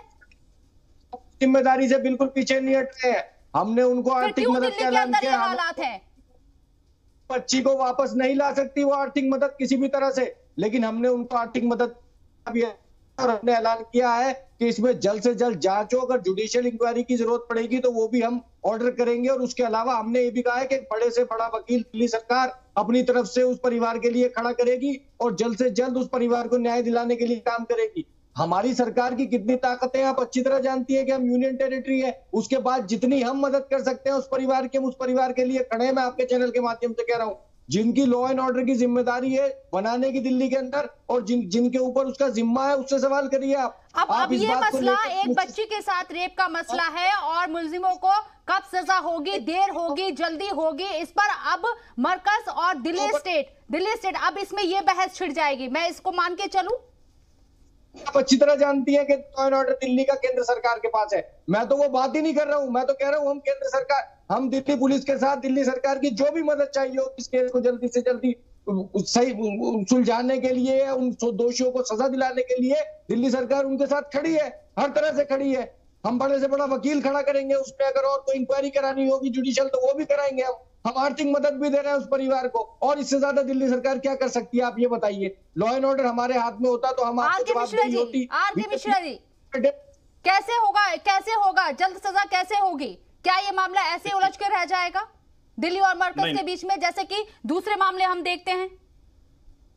जिम्मेदारी से बिल्कुल पीछे नहीं हट रहे हैं। हमने उनको आर्थिक मदद का ऐलान किया। हालात है, बच्ची को वापस नहीं ला सकती वो आर्थिक मदद किसी भी तरह से, लेकिन हमने उनको आर्थिक मदद और हमने ऐलान किया है कि इसमें जल्द से जल्द जांच हो। अगर जुडिशियल इंक्वायरी की जरूरत पड़ेगी तो वो भी हम ऑर्डर करेंगे। और उसके अलावा हमने ये भी कहा है कि बड़े से बड़ा वकील दिल्ली सरकार अपनी तरफ से उस परिवार के लिए खड़ा करेगी और जल्द से जल्द उस परिवार को न्याय दिलाने के लिए काम करेगी। हमारी सरकार की कितनी ताकतें आप अच्छी तरह जानती है कि हम यूनियन टेरिटरी है। उसके बाद जितनी हम मदद कर सकते हैं उस परिवार की, हम उस परिवार के लिए खड़े हैं। मैं आपके चैनल के माध्यम से कह रहा हूं, जिनकी लॉ एंड ऑर्डर की जिम्मेदारी है बनाने की दिल्ली के अंदर, और जिनके ऊपर उसका जिम्मा है, उससे सवाल करिए आप। अब ये मसला एक बच्ची के साथ रेप का मसला है, और मुलजिमों को कब सजा होगी, देर होगी, जल्दी होगी, इस पर अब मरकज और दिल्ली स्टेट अब इसमें ये बहस छिड़ जाएगी। मैं इसको मान के चलूं? आप अच्छी तरह जानती है कि लॉ एंड ऑर्डर दिल्ली का केंद्र सरकार के पास है। मैं तो वो बात ही नहीं कर रहा हूं, मैं तो कह रहा हूं हम केंद्र सरकार, हम दिल्ली पुलिस के साथ दिल्ली सरकार की जो भी मदद चाहिए हो इस केस को जल्दी से जल्दी सही सुलझाने के लिए, उन दोषियों को सजा दिलाने के लिए दिल्ली सरकार उनके साथ खड़ी है, हर तरह से खड़ी है। हम बड़े से बड़ा वकील खड़ा करेंगे उसमें, अगर और कोई इंक्वायरी करानी होगी जुडिशियल तो वो भी कराएंगे। हम आर्थिक मदद भी दे रहे हैं उस परिवार को, और इससे ज्यादा दिल्ली सरकार क्या कर सकती है आप ये बताइए। लॉ एंड ऑर्डर हमारे हाथ में होता तो हम आपको जवाबदेही होती। आरके मिश्रा जी, कैसे होगा जल्द सजा कैसे होगी? क्या ये मामला ऐसे उलझ कर रह जाएगा दिल्ली और मरकज के बीच में, जैसे कि दूसरे मामले हम देखते हैं?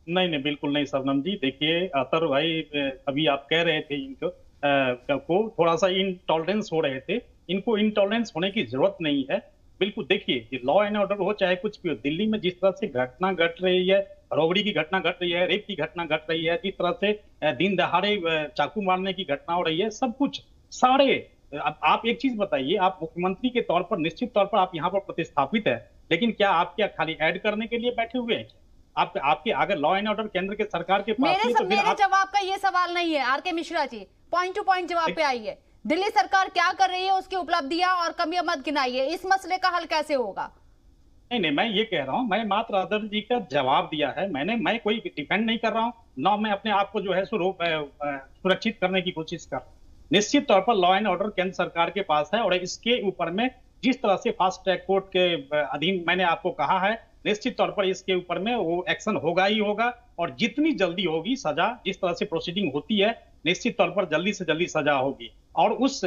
नहीं, बिल्कुल नहीं शबनम जी। देखिए अतर भाई, अभी आप कह रहे थे इनको को थोड़ा सा इनटॉलरेंस हो रहे थे। इनको इनटॉलरेंस होने की जरूरत नहीं है। बिल्कुल देखिए, लॉ एंड ऑर्डर हो चाहे कुछ भी हो, दिल्ली में जिस तरह से घटना घट रही है, रॉबरी की घटना घट रही है, रेप की घटना घट रही है, जिस तरह से दिन दहाड़े चाकू मारने की घटना हो रही है, सब कुछ सारे। आप एक चीज बताइए, आप मुख्यमंत्री के तौर पर निश्चित तौर पर आप यहाँ पर प्रतिस्थापित है, लेकिन क्या आप क्या खाली ऐड करने के लिए बैठे हुए हैं? आपके अगर लॉ एंड ऑर्डर केंद्र के सरकार के पास मेरे जवाब का ये सवाल नहीं है R K Mishra ji, point two point जवाब पे आइए। दिल्ली सरकार क्या कर रही है, उसकी उपलब्धियां और कमियां मत गिनाइए। इस मसले का हल कैसे होगा? नहीं, मैं ये कह रहा हूं, मैं मात्र आदर्श जी का जवाब दिया है। मैं कोई डिफेंड नहीं कर रहा हूं, ना मैं अपने आप को जो है सुरक्षित करने की कोशिश कर रहा हूं। निश्चित तौर पर लॉ एंड ऑर्डर केंद्र सरकार के पास है, और इसके ऊपर में जिस तरह से फास्ट ट्रैक कोर्ट के अधीन मैंने आपको कहा है, निश्चित तौर पर इसके ऊपर में वो एक्शन होगा ही होगा। और जितनी जल्दी होगी सजा, जिस तरह से प्रोसीडिंग होती है, निश्चित तौर पर जल्दी से जल्दी सजा होगी, और उस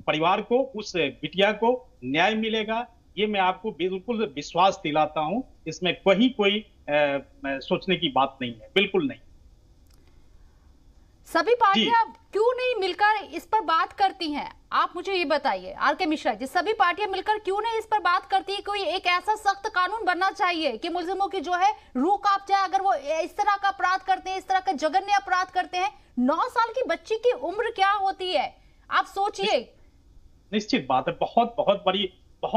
परिवार को, उस बिटिया को न्याय मिलेगा। ये मैं आपको बिल्कुल विश्वास दिलाता हूं। इसमें कोई सोचने की बात नहीं है, बिल्कुल नहीं। सभी पार्टियां क्यों नहीं मिलकर इस पर बात करती हैं? आप मुझे ये बताइए आरके मिश्रा जी, सभी पार्टियां मिलकर क्यों नहीं इस पर बात करती है? कोई एक ऐसा सख्त कानून बनना चाहिए कि मुलजिमों की जो है रूह कांप जाए अगर वो इस तरह का अपराध करते हैं, इस तरह का जघन्य अपराध करते हैं। 9 साल की बच्ची की उम्र क्या होती है? आप सोचिए। निश्चित बात है, बहुत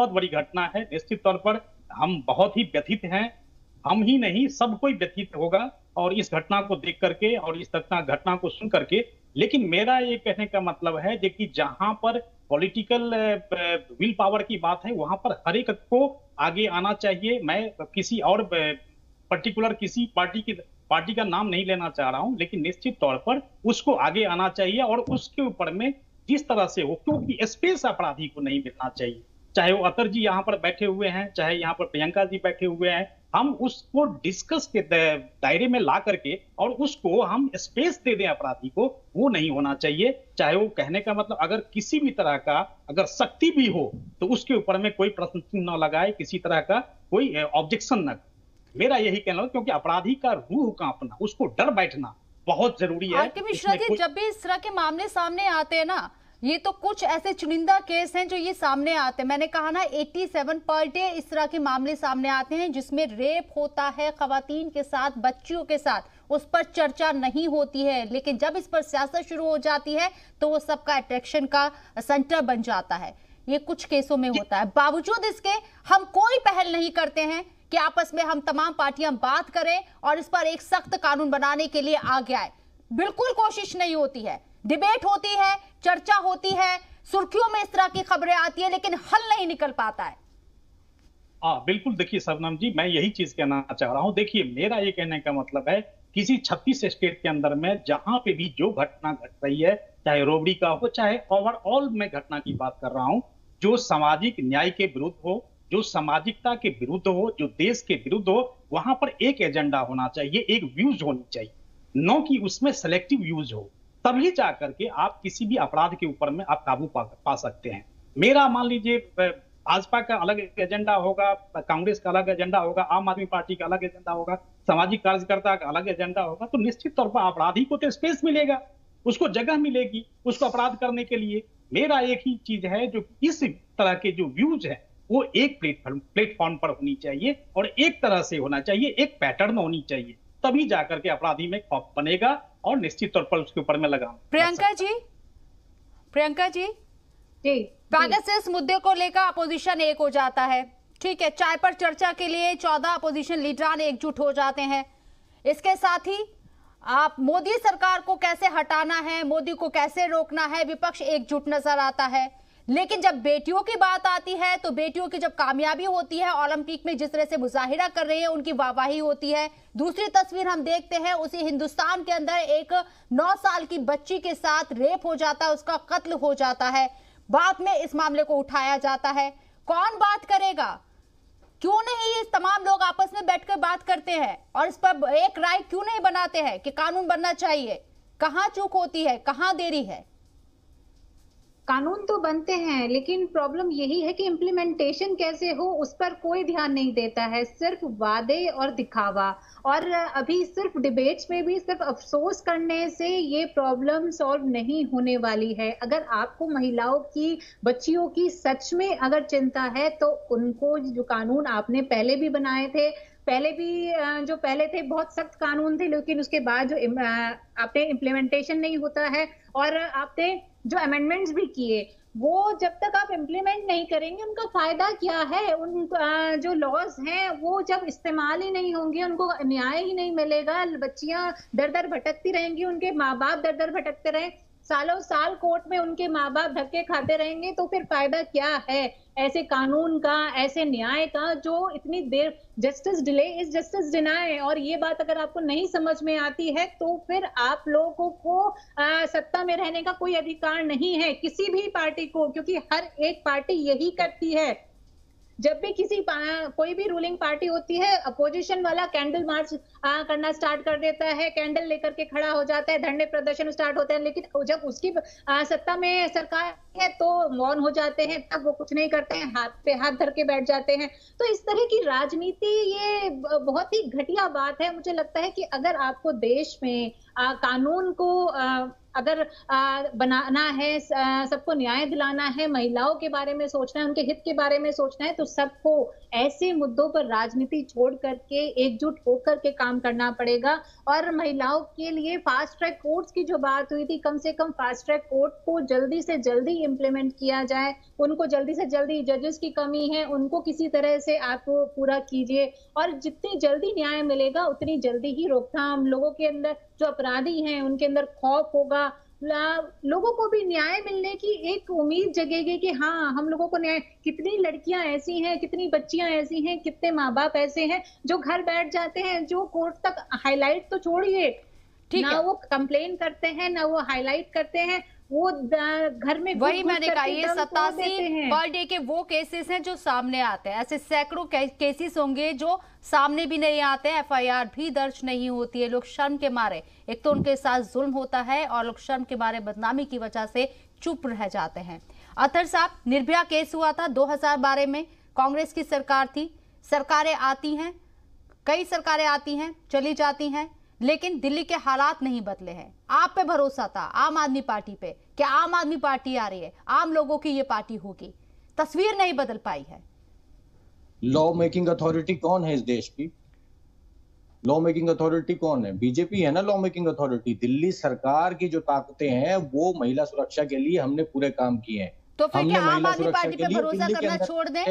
बड़ी घटना है। निश्चित तौर पर हम बहुत ही व्यथित हैं, हम ही नहीं सब कोई व्यथित होगा और इस घटना को देख करके और इस घटना को सुन करके। लेकिन मेरा ये कहने का मतलब है कि जहां पर पॉलिटिकल विल पावर की बात है वहां पर हर एक को आगे आना चाहिए। मैं किसी और पर्टिकुलर किसी पार्टी का नाम नहीं लेना चाह रहा हूं, लेकिन निश्चित तौर पर उसको आगे आना चाहिए और उसके ऊपर में जिस तरह से हो, क्योंकि स्पेस अपराधी को नहीं मिलना चाहिए। चाहे वो अतर जी यहाँ पर बैठे हुए हैं, चाहे यहाँ पर प्रियंका जी बैठे हुए हैं, हम उसको डिस्कस के दायरे में ला करके और उसको हम स्पेस दे दें अपराधी को, वो नहीं होना चाहिए। चाहे वो कहने का मतलब अगर किसी भी तरह का अगर शक्ति भी हो तो उसके ऊपर में कोई प्रश्न चिन्ह न लगाए, किसी तरह का कोई ऑब्जेक्शन न। मेरा यही कहना है, क्योंकि अपराधी का रूह कांपना, उसको डर बैठना बहुत जरूरी है। आर.के. मिश्रा जी, जब भी इस तरह के मामले सामने आते हैं ना, ये तो कुछ ऐसे चुनिंदा केस हैं जो ये सामने आते हैं। मैंने कहा ना 87 पर डे इस तरह के मामले सामने आते हैं जिसमें रेप होता है खवातीन के साथ, बच्चियों के साथ, उस पर चर्चा नहीं होती है। लेकिन जब इस पर सियासत शुरू हो जाती है तो वो सबका अट्रैक्शन का सेंटर बन जाता है। ये कुछ केसों में होता है। बावजूद इसके हम कोई पहल नहीं करते हैं कि आपस में हम तमाम पार्टियां बात करें और इस पर एक सख्त कानून बनाने के लिए आगे आए। बिल्कुल कोशिश नहीं होती है। डिबेट होती है, चर्चा होती है, सुर्खियों में इस तरह की खबरें आती है, लेकिन हल नहीं निकल पाता है। बिल्कुल। देखिए शबनम जी, मैं यही चीज कहना चाह रहा हूं। देखिए मेरा ये कहने का मतलब है, किसी 36 स्टेट के अंदर में जहां पे भी जो घटना घट रही है, चाहे रोबड़ी का हो, चाहे ओवरऑल में घटना की बात कर रहा हूं, जो सामाजिक न्याय के विरुद्ध हो, जो सामाजिकता के विरुद्ध हो, जो देश के विरुद्ध हो, वहां पर एक एजेंडा होना चाहिए, एक व्यूज होनी चाहिए, न कि उसमें सेलेक्टिव व्यूज हो। तभी जाकर के आप किसी भी अपराध के ऊपर में आप काबू पा सकते हैं। मेरा मान लीजिए भाजपा का अलग एजेंडा होगा, कांग्रेस का अलग एजेंडा होगा, आम आदमी पार्टी का अलग एजेंडा होगा, सामाजिक कार्यकर्ता का अलग एजेंडा होगा, तो निश्चित तौर पर अपराधी को तो स्पेस मिलेगा, उसको जगह मिलेगी उसको अपराध करने के लिए। मेरा एक ही चीज है, जो इस तरह के जो व्यूज है वो एक प्लेटफॉर्म पर होनी चाहिए और एक तरह से होना चाहिए, एक पैटर्न होनी चाहिए, तभी जाकर के अपराधी में खौफ बनेगा और निश्चित तौर पर उसके ऊपर में लगाम। प्रियंका जी कागज से इस मुद्दे को लेकर अपोजिशन एक हो जाता है, ठीक है, चाय पर चर्चा के लिए 14 अपोजिशन लीडरान एकजुट हो जाते हैं। इसके साथ ही आप मोदी सरकार को कैसे हटाना है, मोदी को कैसे रोकना है, विपक्ष एकजुट नजर आता है। लेकिन जब बेटियों की बात आती है तो बेटियों की जब कामयाबी होती है, ओलंपिक में जिस तरह से मुजाहिरा कर रही है, उनकी वाहवाही होती है। दूसरी तस्वीर हम देखते हैं, उसी हिंदुस्तान के अंदर एक 9 साल की बच्ची के साथ रेप हो जाता है, उसका कत्ल हो जाता है। बाद में इस मामले को उठाया जाता है। कौन बात करेगा? क्यों नहीं ये तमाम लोग आपस में बैठकर बात करते हैं और इस पर एक राय क्यों नहीं बनाते हैं कि कानून बनना चाहिए? कहां चूक होती है, कहां देरी है? कानून तो बनते हैं, लेकिन प्रॉब्लम यही है कि इम्प्लीमेंटेशन कैसे हो उस पर कोई ध्यान नहीं देता है। सिर्फ वादे और दिखावा, और अभी सिर्फ डिबेट्स में भी सिर्फ अफसोस करने से ये प्रॉब्लम सॉल्व नहीं होने वाली है। अगर आपको महिलाओं की, बच्चियों की सच में अगर चिंता है तो उनको जो कानून आपने पहले भी बनाए थे, पहले थे बहुत सख्त कानून थे, लेकिन उसके बाद जो आपने इम्प्लीमेंटेशन नहीं होता है और आपने जो अमेंडमेंट्स भी किए, वो जब तक आप इम्प्लीमेंट नहीं करेंगे उनका फायदा क्या है? उन जो लॉज हैं वो जब इस्तेमाल ही नहीं होंगे, उनको न्याय ही नहीं मिलेगा, बच्चियां दर दर भटकती रहेंगी, उनके माँ बाप दर दर भटकते रहे, सालों साल कोर्ट में उनके माँ बाप धक्के खाते रहेंगे, तो फिर फायदा क्या है ऐसे कानून का, ऐसे न्याय का जो इतनी देर? Justice delay is justice deny. और ये बात अगर आपको नहीं समझ में आती है तो फिर आप लोगों को सत्ता में रहने का कोई अधिकार नहीं है, किसी भी पार्टी को, क्योंकि हर एक पार्टी यही करती है। जब भी कोई भी रूलिंग पार्टी होती है, अपोजिशन वाला कैंडल मार्च करना स्टार्ट कर देता है, कैंडल लेकर के खड़ा हो जाता है, धरने प्रदर्शन स्टार्ट होते हैं, लेकिन जब उसकी सत्ता में सरकार है तो मौन हो जाते हैं, तब वो कुछ नहीं करते हैं, हाथ पे हाथ धर के बैठ जाते हैं। तो इस तरह की राजनीति ये बहुत ही घटिया बात है। मुझे लगता है कि अगर आपको देश में कानून को अगर बनाना है, सबको न्याय दिलाना है, महिलाओं के बारे में सोचना है, उनके हित के बारे में सोचना है, तो सबको ऐसे मुद्दों पर राजनीति छोड़ करके एकजुट होकर के काम करना पड़ेगा। और महिलाओं के लिए फास्ट ट्रैक कोर्ट्स की जो बात हुई थी, कम से कम फास्ट ट्रैक कोर्ट को जल्दी से जल्दी इम्प्लीमेंट किया जाए, उनको जल्दी से जल्दी, जजेस की कमी है उनको किसी तरह से आप पूरा कीजिए, और जितनी जल्दी न्याय मिलेगा उतनी जल्दी ही रोकथाम, लोगों के अंदर जो अपराधी हैं उनके अंदर खौफ होगा, लोगों को भी न्याय मिलने की एक उम्मीद जगेगी कि हाँ हम लोगों को न्याय। कितनी लड़कियां ऐसी हैं, कितनी बच्चियां ऐसी हैं, कितने माँ बाप ऐसे हैं जो घर बैठ जाते हैं, जो कोर्ट तक हाईलाइट तो छोड़िए, ना वो कंप्लेन करते हैं ना वो हाईलाइट करते हैं, वो घर में वही मैंने कहा, ये 87 पर डे के वो केसेस हैं जो सामने आते हैं। ऐसे सैकड़ों केसेस होंगे जो सामने भी नहीं आते हैं, एफआईआर भी दर्ज नहीं होती है। लोग शर्म के मारे, एक तो उनके साथ जुल्म होता है और लोग शर्म के मारे बदनामी की वजह से चुप रह जाते हैं। अतर साहब, निर्भया केस हुआ था 2012 में, कांग्रेस की सरकार थी, सरकारें आती हैं, कई सरकारें आती हैं चली जाती हैं, लेकिन दिल्ली के हालात नहीं बदले हैं। आप पे भरोसा था, आम आदमी पार्टी पे, कि आम आदमी पार्टी आ रही है, आम लोगों की ये पार्टी होगी, तस्वीर नहीं बदल पाई है। लॉ मेकिंग अथॉरिटी कौन है इस देश की? लॉ मेकिंग अथॉरिटी कौन है? बीजेपी है ना लॉ मेकिंग अथॉरिटी। दिल्ली सरकार की जो ताकतें हैं वो महिला सुरक्षा के लिए हमने पूरे काम किए हैं। तो फिर क्या आम आदमी पार्टी पे भरोसा करना छोड़ दें?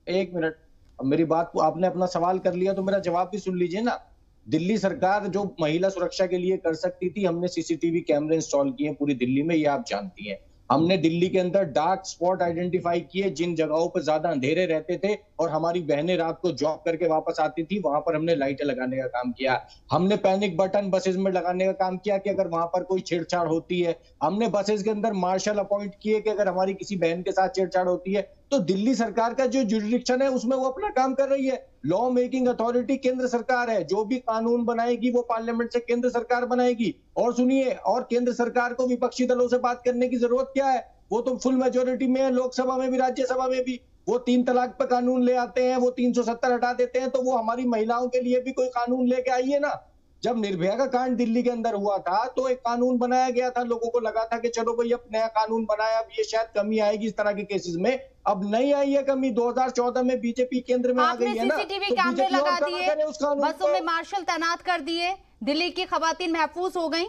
एक मिनट, मेरी बात को आपने अपना सवाल कर लिया तो मेरा जवाब भी सुन लीजिए ना। दिल्ली सरकार जो महिला सुरक्षा के लिए कर सकती थी, हमने सीसीटीवी कैमरे इंस्टॉल किए पूरी दिल्ली में, ये आप जानती हैं। हमने दिल्ली के अंदर डार्क स्पॉट आइडेंटिफाई किए, जिन जगहों पर ज्यादा अंधेरे रहते थे और हमारी बहनें रात को जॉब करके वापस आती थी, वहां पर हमने लाइटें लगाने का काम किया। हमने पैनिक बटन बसेस में लगाने का काम किया कि अगर वहां पर कोई छेड़छाड़ होती है। हमने बसेस के अंदर मार्शल अपॉइंट किए कि अगर हमारी किसी बहन के साथ छेड़छाड़ होती है तो दिल्ली सरकार का जो जुरिडिक्शन है उसमें वो अपना काम कर रही है। लॉ मेकिंग अथॉरिटी केंद्र सरकार है, जो भी कानून बनाएगी वो पार्लियामेंट से केंद्र सरकार बनाएगी। और सुनिए, और केंद्र सरकार को विपक्षी दलों से बात करने की जरूरत क्या है? वो तो फुल मेजोरिटी में है, लोकसभा में भी राज्यसभा में भी। वो 3 तलाक पर कानून ले आते हैं, वो 370 हटा देते हैं, तो वो हमारी महिलाओं के लिए भी कोई कानून लेके आइए ना। जब निर्भया का कांड दिल्ली के अंदर हुआ था तो एक कानून बनाया गया था, लोगों को लगा था कि चलो भाई अब नया कानून बनाया, अब ये शायद कमी आएगी इस तरह के केसेस में। अब नहीं आई है कमी। 2014 में बीजेपी केंद्र में आ गई है ना, सीसीटीवी कैमरे लगा दिए, बसों में मार्शल तैनात कर दिए, दिल्ली की खवातीन महफूज हो गई।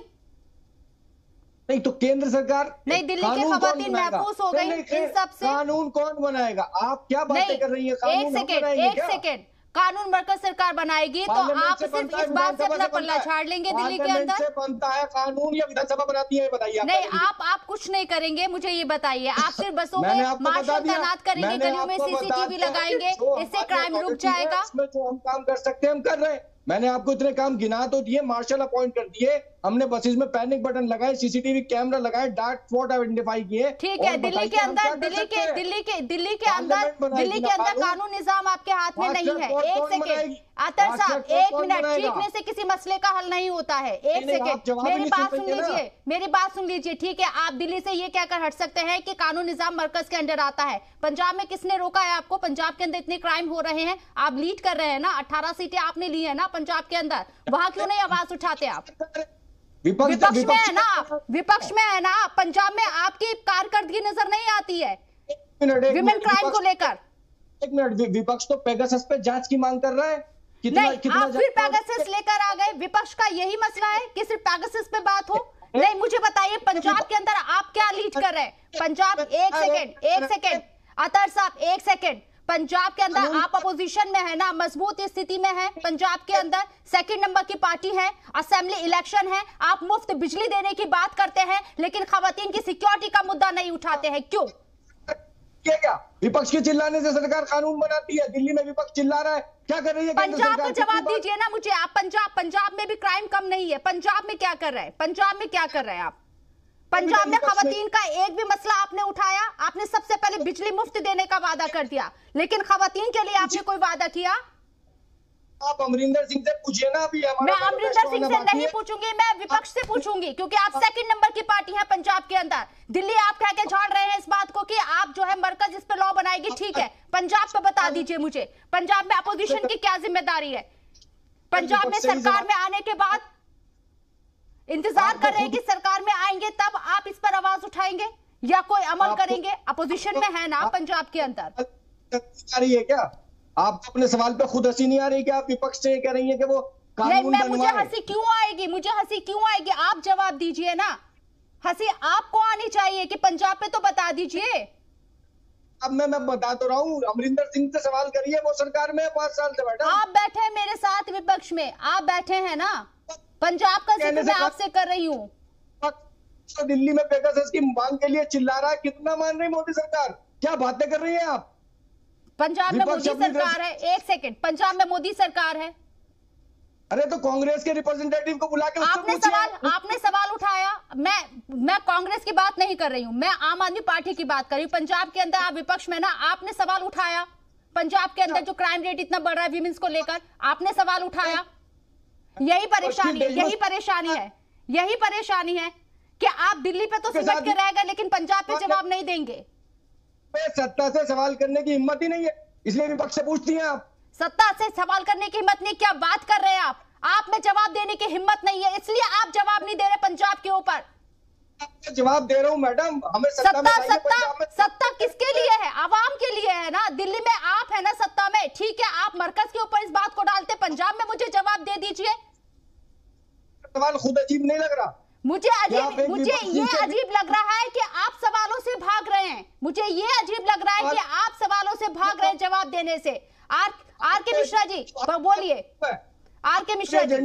नहीं तो केंद्र सरकार नहीं, दिल्ली की खवातीन महफूज हो गई इन सब से। कानून कौन बनाएगा? आप क्या बातें कर रही है? एक सेकेंड, कानून बनकर सरकार बनाएगी तो आप सिर्फ इस बात से अपना पल्ला झाड़ लेंगे दिल्ली के अंदर? बनता है कानून या विधानसभा बनाती है? बताइए। नहीं, आप कुछ नहीं करेंगे, मुझे ये बताइए। आप सिर्फ बसों में मार्शल तैनात करेंगे, गलियों में सीसीटीवी लगाएंगे, इससे क्राइम रुक जाएगा? जो हम काम कर सकते हैं हम कर रहे हैं। मैंने आपको इतने काम गिना तो दिए, मार्शल अपॉइंट कर दिए, हमने बसेस में पैनिक बटन लगाए, सीसीटीवी कैमरा लगाए, डार्क स्पॉट आइडेंटिफाई किए। ठीक है, दिल्ली के अंदर कानून निजाम आपके हाथ में नहीं है। एक सेकेंड अतर साहब, 1 मिनट, चीखने से किसी मसले का हल नहीं होता है। एक सेकेंड, मेरी बात सुन लीजिए, ठीक है? आप दिल्ली से ये कहकर हट सकते हैं कि कानून निजाम मरकज के अंडर आता है। पंजाब में किसने रोका है आपको? पंजाब के अंदर इतने क्राइम हो रहे हैं, आप लीड कर रहे हैं ना, 18 सीटें आपने ली है ना पंजाब के अंदर, वहां क्यों नहीं आवाज उठाते आप? विपक्ष में है ना, विपक्ष में है ना, पंजाब में आपकी कारकर्दगी नजर नहीं आती है विमेन क्राइम को लेकर। एक मिनट, विपक्ष तो पेगासस पे जांच की मांग कर रहा है। नहीं, आप फिर पेगासस लेकर आ गए। विपक्ष का यही मसला है कि सिर्फ पेगासस पे बात हो? नहीं, मुझे बताइए पंजाब के अंदर आप क्या लीड कर रहे हैं? पंजाब, एक सेकेंड अतर साहब, 1 सेकेंड, पंजाब के अंदर आप अपोजिशन में है ना, मजबूत स्थिति में है पंजाब के अंदर, 2nd नंबर की पार्टी है, असेंबली इलेक्शन है, आप मुफ्त बिजली देने की बात करते हैं लेकिन खवातीन की सिक्योरिटी का मुद्दा नहीं उठाते हैं, क्यों? क्या विपक्ष के चिल्लाने से सरकार कानून बनाती है? दिल्ली में विपक्ष चिल्ला रहा है, क्या कर रही है पंजाब का जवाब दीजिए ना मुझे आप। पंजाब में भी क्राइम कम नहीं है, पंजाब में क्या कर रहे हैं? पंजाब में क्या कर रहे हैं आप? पंजाब में खवातीन का एक भी मसला आपने उठाया? आपने सबसे पहले बिजली मुफ्त देने का वादा कर दिया, लेकिन खवातीन के लिए आपने कोई वादा किया? आप अमरिंदर सिंह से पूछिए ना। अभी मैं अमरिंदर सिंह से नहीं पूछूंगी, मैं विपक्ष से पूछूंगी, क्योंकि आप 2nd नंबर की पार्टी है पंजाब के अंदर। दिल्ली आप कह के झाड़ रहे हैं इस बात को कि आप जो है मरकज इस पे लॉ बनाएगी, ठीक है? पंजाब पे बता दीजिए मुझे, पंजाब में अपोजिशन की क्या जिम्मेदारी है? पंजाब में सरकार में आने के बाद इंतजार कर रहे हैं कि सरकार में आएंगे तब आप इस पर आवाज उठाएंगे या कोई अमल करेंगे? अपोजिशन में है ना पंजाब के अंदर। है क्या आपको अपने सवाल पे खुद हंसी नहीं आ रही कि आप विपक्ष से कह रही है कि वो कानून नहीं, मुझे हंसी क्यों आएगी? मुझे हंसी क्यों आएगी? आप जवाब दीजिए ना। हंसी आपको आनी चाहिए कि पंजाब पे तो बता दीजिए। अब मैं बता तो रहा हूँ, अमरिंदर सिंह से सवाल करिए, वो सरकार में 5 साल से बैठा। आप बैठे हैं मेरे साथ विपक्ष में, आप बैठे हैं ना। पंजाब का जिक्र मैं आपसे कर रही हूँ। तो दिल्ली में पेगासस की मांग के लिए चिल्ला रहा है, कितना मान रही मोदी सरकार? क्या बातें कर रही है आप? पंजाब में मोदी सरकार है। एक सेकंड, पंजाब में मोदी सरकार है। अरे तो कांग्रेस के रिप्रेजेंटेटिव को बुला के आपने सवाल उठाया। मैं कांग्रेस की बात नहीं कर रही हूं, मैं आम आदमी पार्टी की बात कर रही हूं। पंजाब के अंदर आप विपक्ष में ना, आपने सवाल उठाया। पंजाब के अंदर जो क्राइम रेट इतना बढ़ रहा है विमेंस को लेकर, आपने सवाल उठाया। यही परेशानी है, यही परेशानी है कि आप दिल्ली पे तो सिमट के रह गए लेकिन पंजाब पे जवाब नहीं देंगे। सत्ता से सवाल करने की हिम्मत ही नहीं है, इसलिए विपक्ष से पूछती हैं आप। सत्ता से सवाल करने की हिम्मत नहीं, क्या बात कर रहे हैं आप में जवाब देने की हिम्मत नहीं है, इसलिए आप जवाब नहीं दे रहे पंजाब के ऊपर। जवाब दे रहा हूं मैडम, हमें सत्ता किसके लिए है? आवाम के लिए है ना। दिल्ली में आप है ना सत्ता में, ठीक है, आप मरकज के ऊपर इस बात को डालते, पंजाब में मुझे जवाब दे दीजिए। सवाल खुद अजीब नहीं लग रहा? मुझे ये अजीब लग रहा है कि आप सवालों से भाग रहे हैं। मुझे ये अजीब लग रहा है कि आप सवालों से भाग रहे हैं जवाब देने से। आर के मिश्रा जी बोलिए। आर के मिश्रा जी,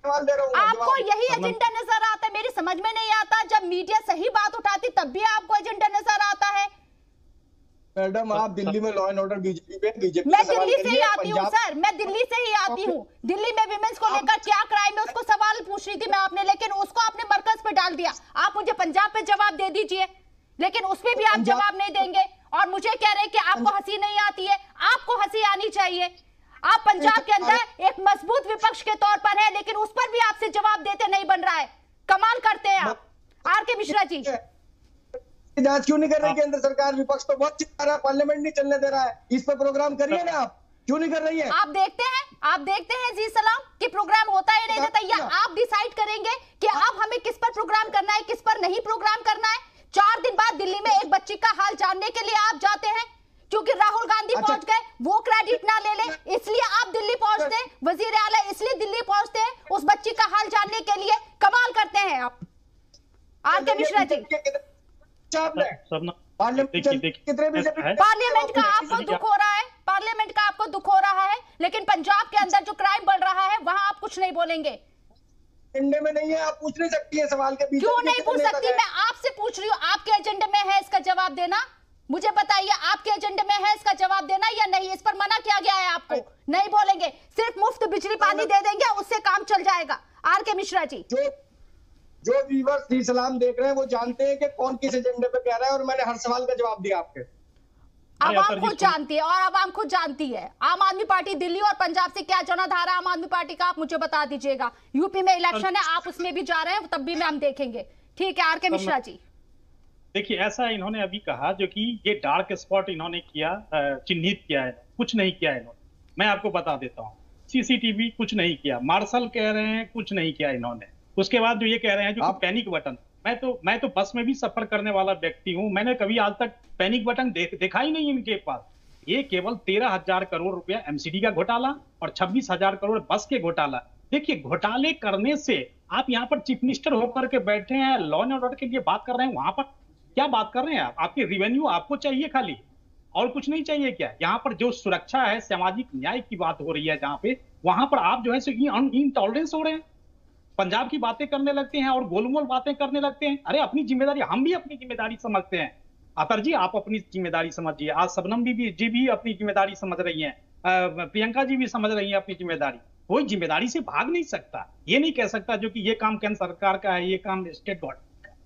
आपको यही एजेंडा नजर आता है? मेरी समझ में नहीं आता, जब मीडिया सही बात उठाती तब भी आपको एजेंडा नजर आता है। मैडम आप दिल्ली में लॉ एंड ऑर्डर बीजेपी मैं दिल्ली से ही आती हूँ सर, मैं दिल्ली से ही आती हूँ। दिल्ली में विमेंस को लेकर क्या क्राइम है उसको सवाल पूछ रही थी मैं आपने, लेकिन उसको आपने मरकज पे डाल दिया। आप मुझे पंजाब पे जवाब दे दीजिए, लेकिन उसमें भी आप जवाब नहीं देंगे और मुझे कह रहे हैं कि आपको हंसी नहीं आती है। आपको हंसी आनी चाहिए। आप पंजाब के अंदर एक मजबूत विपक्ष के तौर पर है, लेकिन उस पर भी आपसे जवाब देते नहीं बन रहा है। कमाल करते हैं आप। आर के मिश्रा जी, जांच क्यों नहीं कर रही केंद्र सरकार? विपक्ष तो बहुत चिल्ला रहा है, पार्लियामेंट नहीं चलने दे रहा है, इस पर प्रोग्राम करिए ना। आप क्यों नहीं कर रही है? आप देखते हैं जी सलाम कि प्रोग्राम होता है नहीं रहता, या आप डिसाइड करेंगे कि अब हमें किस पर प्रोग्राम करना है, किस पर नहीं प्रोग्राम करना है। 4 दिन बाद दिल्ली में एक बच्ची का हाल जानने के लिए आप जाते हैं, क्योंकि राहुल गांधी पहुंच गए, वो क्रेडिट ना ले ले इसलिए आप दिल्ली पहुंचते हैं। वजीर आला इसलिए दिल्ली पहुंचते हैं उस बच्ची का हाल जानने के लिए। कमाल करते हैं आप। आर के मिश्रा जी, पार्लियामेंट का आपको दुख हो रहा है, पार्लियामेंट का आपको दुख हो रहा है, लेकिन पंजाब के अंदर जो क्राइम बढ़ रहा है वहां आप कुछ नहीं बोलेंगे। एजेंडे में नहीं है, आप पूछ नहीं सकती है सवाल के। क्यों नहीं पूछ सकती? मैं आपसे पूछ रही हूँ, आपके एजेंडे में है इसका जवाब देना। मुझे बताइए, आपके एजेंडे में है इसका जवाब देना या नहीं? इस पर मना किया गया है आपको, नहीं बोलेंगे, सिर्फ मुफ्त बिजली पानी दे देंगे, उससे काम चल जाएगा। आर के मिश्रा जी, जो व्यूअर्स जी सलाम देख रहे हैं वो जानते हैं कि कौन किस एजेंडे पे कह रहा है, और मैंने हर सवाल का जवाब दिया आपके। आवाम खुद जानती है, और आवाम खुद जानती है। आम आदमी पार्टी दिल्ली और पंजाब से क्या जनाधार है आम आदमी पार्टी का, आप मुझे बता दीजिएगा। यूपी में इलेक्शन है, आप उसमें भी जा रहे हैं, तब भी हम देखेंगे। ठीक है आर के मिश्रा जी। देखिए, ऐसा इन्होंने अभी कहा जो कि ये डार्क स्पॉट इन्होंने किया, चिन्हित किया है, कुछ नहीं किया इन्होंने। मैं आपको बता देता हूँ, सीसीटीवी कुछ नहीं किया, मार्शल कह रहे हैं कुछ नहीं किया इन्होंने। उसके बाद जो ये कह रहे हैं जो पैनिक बटन, मैं तो बस में भी सफर करने वाला व्यक्ति हूं, मैंने कभी आज तक पैनिक बटन देखा ही नहीं इनके पास। ये केवल 13,000 करोड़ रुपया एमसीडी का घोटाला और 26,000 करोड़ बस के घोटाला। देखिए, घोटाले करने से आप यहाँ पर चीफ मिनिस्टर होकर के बैठे हैं, लॉ एंड ऑर्डर के लिए बात कर रहे हैं, वहां पर क्या बात कर रहे हैं आप? आपकी रिवेन्यू आपको चाहिए खाली, और कुछ नहीं चाहिए क्या? यहाँ पर जो सुरक्षा है, सामाजिक न्याय की बात हो रही है जहाँ पे, वहां पर आप जो है इनटॉलरेंस हो रहे हैं, पंजाब की बातें करने लगते हैं और गोलमोल बातें करने लगते हैं। अरे अपनी जिम्मेदारी, हम भी अपनी जिम्मेदारी समझते हैं। अतर जी आप अपनी जिम्मेदारी समझिए, आज शबनम जी भी अपनी जिम्मेदारी समझ रही हैं, प्रियंका जी भी समझ रही हैं अपनी जिम्मेदारी। कोई जिम्मेदारी से भाग नहीं सकता, ये नहीं कह सकता जो कि ये काम केंद्र सरकार का है, ये काम स्टेट गवर्नमेंट का,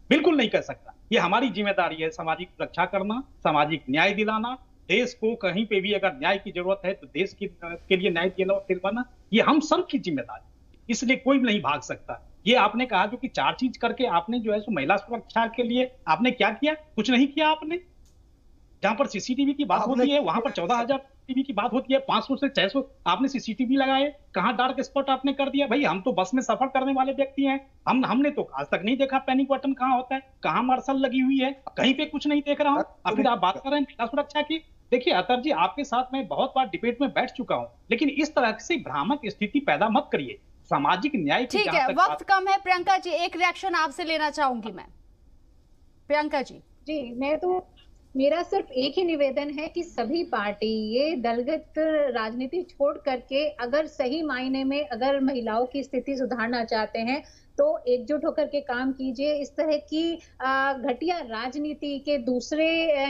बिल्कुल नहीं कह सकता। ये हमारी जिम्मेदारी है, सामाजिक सुरक्षा करना, सामाजिक न्याय दिलाना, देश को कहीं पे भी अगर न्याय की जरूरत है तो देश के लिए न्याय दिलवाना, ये हम सब की जिम्मेदारी, इसलिए कोई नहीं भाग सकता। ये आपने कहा जो कि 4 चीज करके आपने जो है सो महिला सुरक्षा के लिए आपने क्या किया? कुछ नहीं किया आपने। जहां पर सीसीटीवी की बात होती है वहां पर 14,000 टीवी की बात होती है, 500 से 600 आपने सीसीटीवी लगाए, कहां डार्क स्पॉट आपने कर दिया? भाई हम तो बस में सफर करने वाले व्यक्ति हैं, हमने तो आज तक नहीं देखा पैनिक बटन कहां होता है, कहां मार्शल लगी हुई है, कहीं पे कुछ नहीं देख रहा हूं। अब फिर आप बात कर रहे हैं महिला सुरक्षा की। देखिए अतर जी, आपके साथ मैं बहुत बार डिबेट में बैठ चुका हूं, लेकिन इस तरह से भ्रामक स्थिति पैदा मत करिए। सामाजिक न्याय की ठीक है, वक्त कम है। प्रियंका जी, एक रिएक्शन आपसे लेना चाहूंगी मैं। प्रियंका जी। जी, मेरा सिर्फ एक ही निवेदन है कि सभी पार्टी ये दलगत राजनीति छोड़ करके अगर सही मायने में अगर महिलाओं की स्थिति सुधारना चाहते हैं तो एकजुट होकर के काम कीजिए। इस तरह की घटिया राजनीति के दूसरे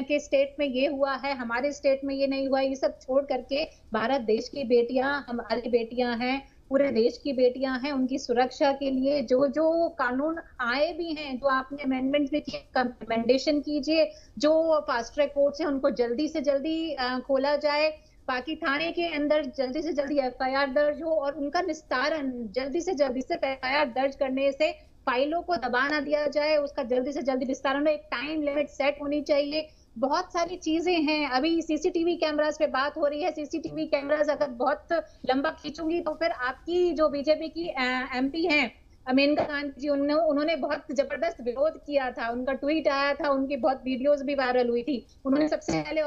के स्टेट में ये हुआ है, हमारे स्टेट में ये नहीं हुआ, ये सब छोड़ करके भारत देश की बेटियां, हमारी बेटियां हैं, पूरे देश की बेटियां हैं, उनकी सुरक्षा के लिए जो जो कानून आए भी हैं, जो आपने अमेंडमेंट में किए, कमेंडेशन कीजिए। जो फास्ट ट्रैक कोर्ट्स हैं उनको जल्दी से जल्दी खोला जाए, बाकी थाने के अंदर जल्दी से जल्दी एफआईआर दर्ज हो और उनका निस्तारण जल्दी से जल्दी। सिर्फ एफआईआर दर्ज करने से फाइलों को दबा ना दिया जाए, उसका जल्दी से जल्दी निस्तारण, एक टाइम लिमिट सेट होनी चाहिए। बहुत सारी चीजें हैं। अभी सीसीटीवी कैमरास पे बात हो रही है, सीसीटीवी कैमरास अगर बहुत लंबा खींचूंगी तो फिर आपकी जो बीजेपी की एमपी हैं मेनका गांधी जी, उन्होंने बहुत जबरदस्त विरोध किया था, उनका ट्वीट आया था, उनकी बहुत वीडियोस भी वायरल हुई थी, उन्होंने सबसे पहले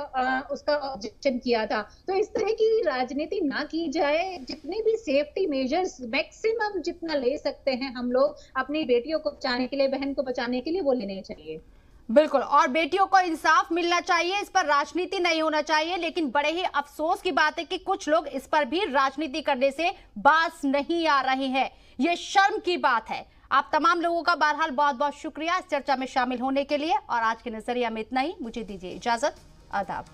उसका ऑब्जेक्शन किया था। तो इस तरह की राजनीति ना की जाए। जितने भी सेफ्टी मेजर्स मैक्सिमम जितना ले सकते हैं हम लोग अपनी बेटियों को बचाने के लिए, बहन को बचाने के लिए, वो लेने चाहिए। बिल्कुल, और बेटियों को इंसाफ मिलना चाहिए, इस पर राजनीति नहीं होना चाहिए। लेकिन बड़े ही अफसोस की बात है कि कुछ लोग इस पर भी राजनीति करने से बाज नहीं आ रहे हैं। ये शर्म की बात है। आप तमाम लोगों का बहरहाल बहुत बहुत शुक्रिया इस चर्चा में शामिल होने के लिए। और आज के नजरिया में इतना ही, मुझे दीजिए इजाजत। आदाब।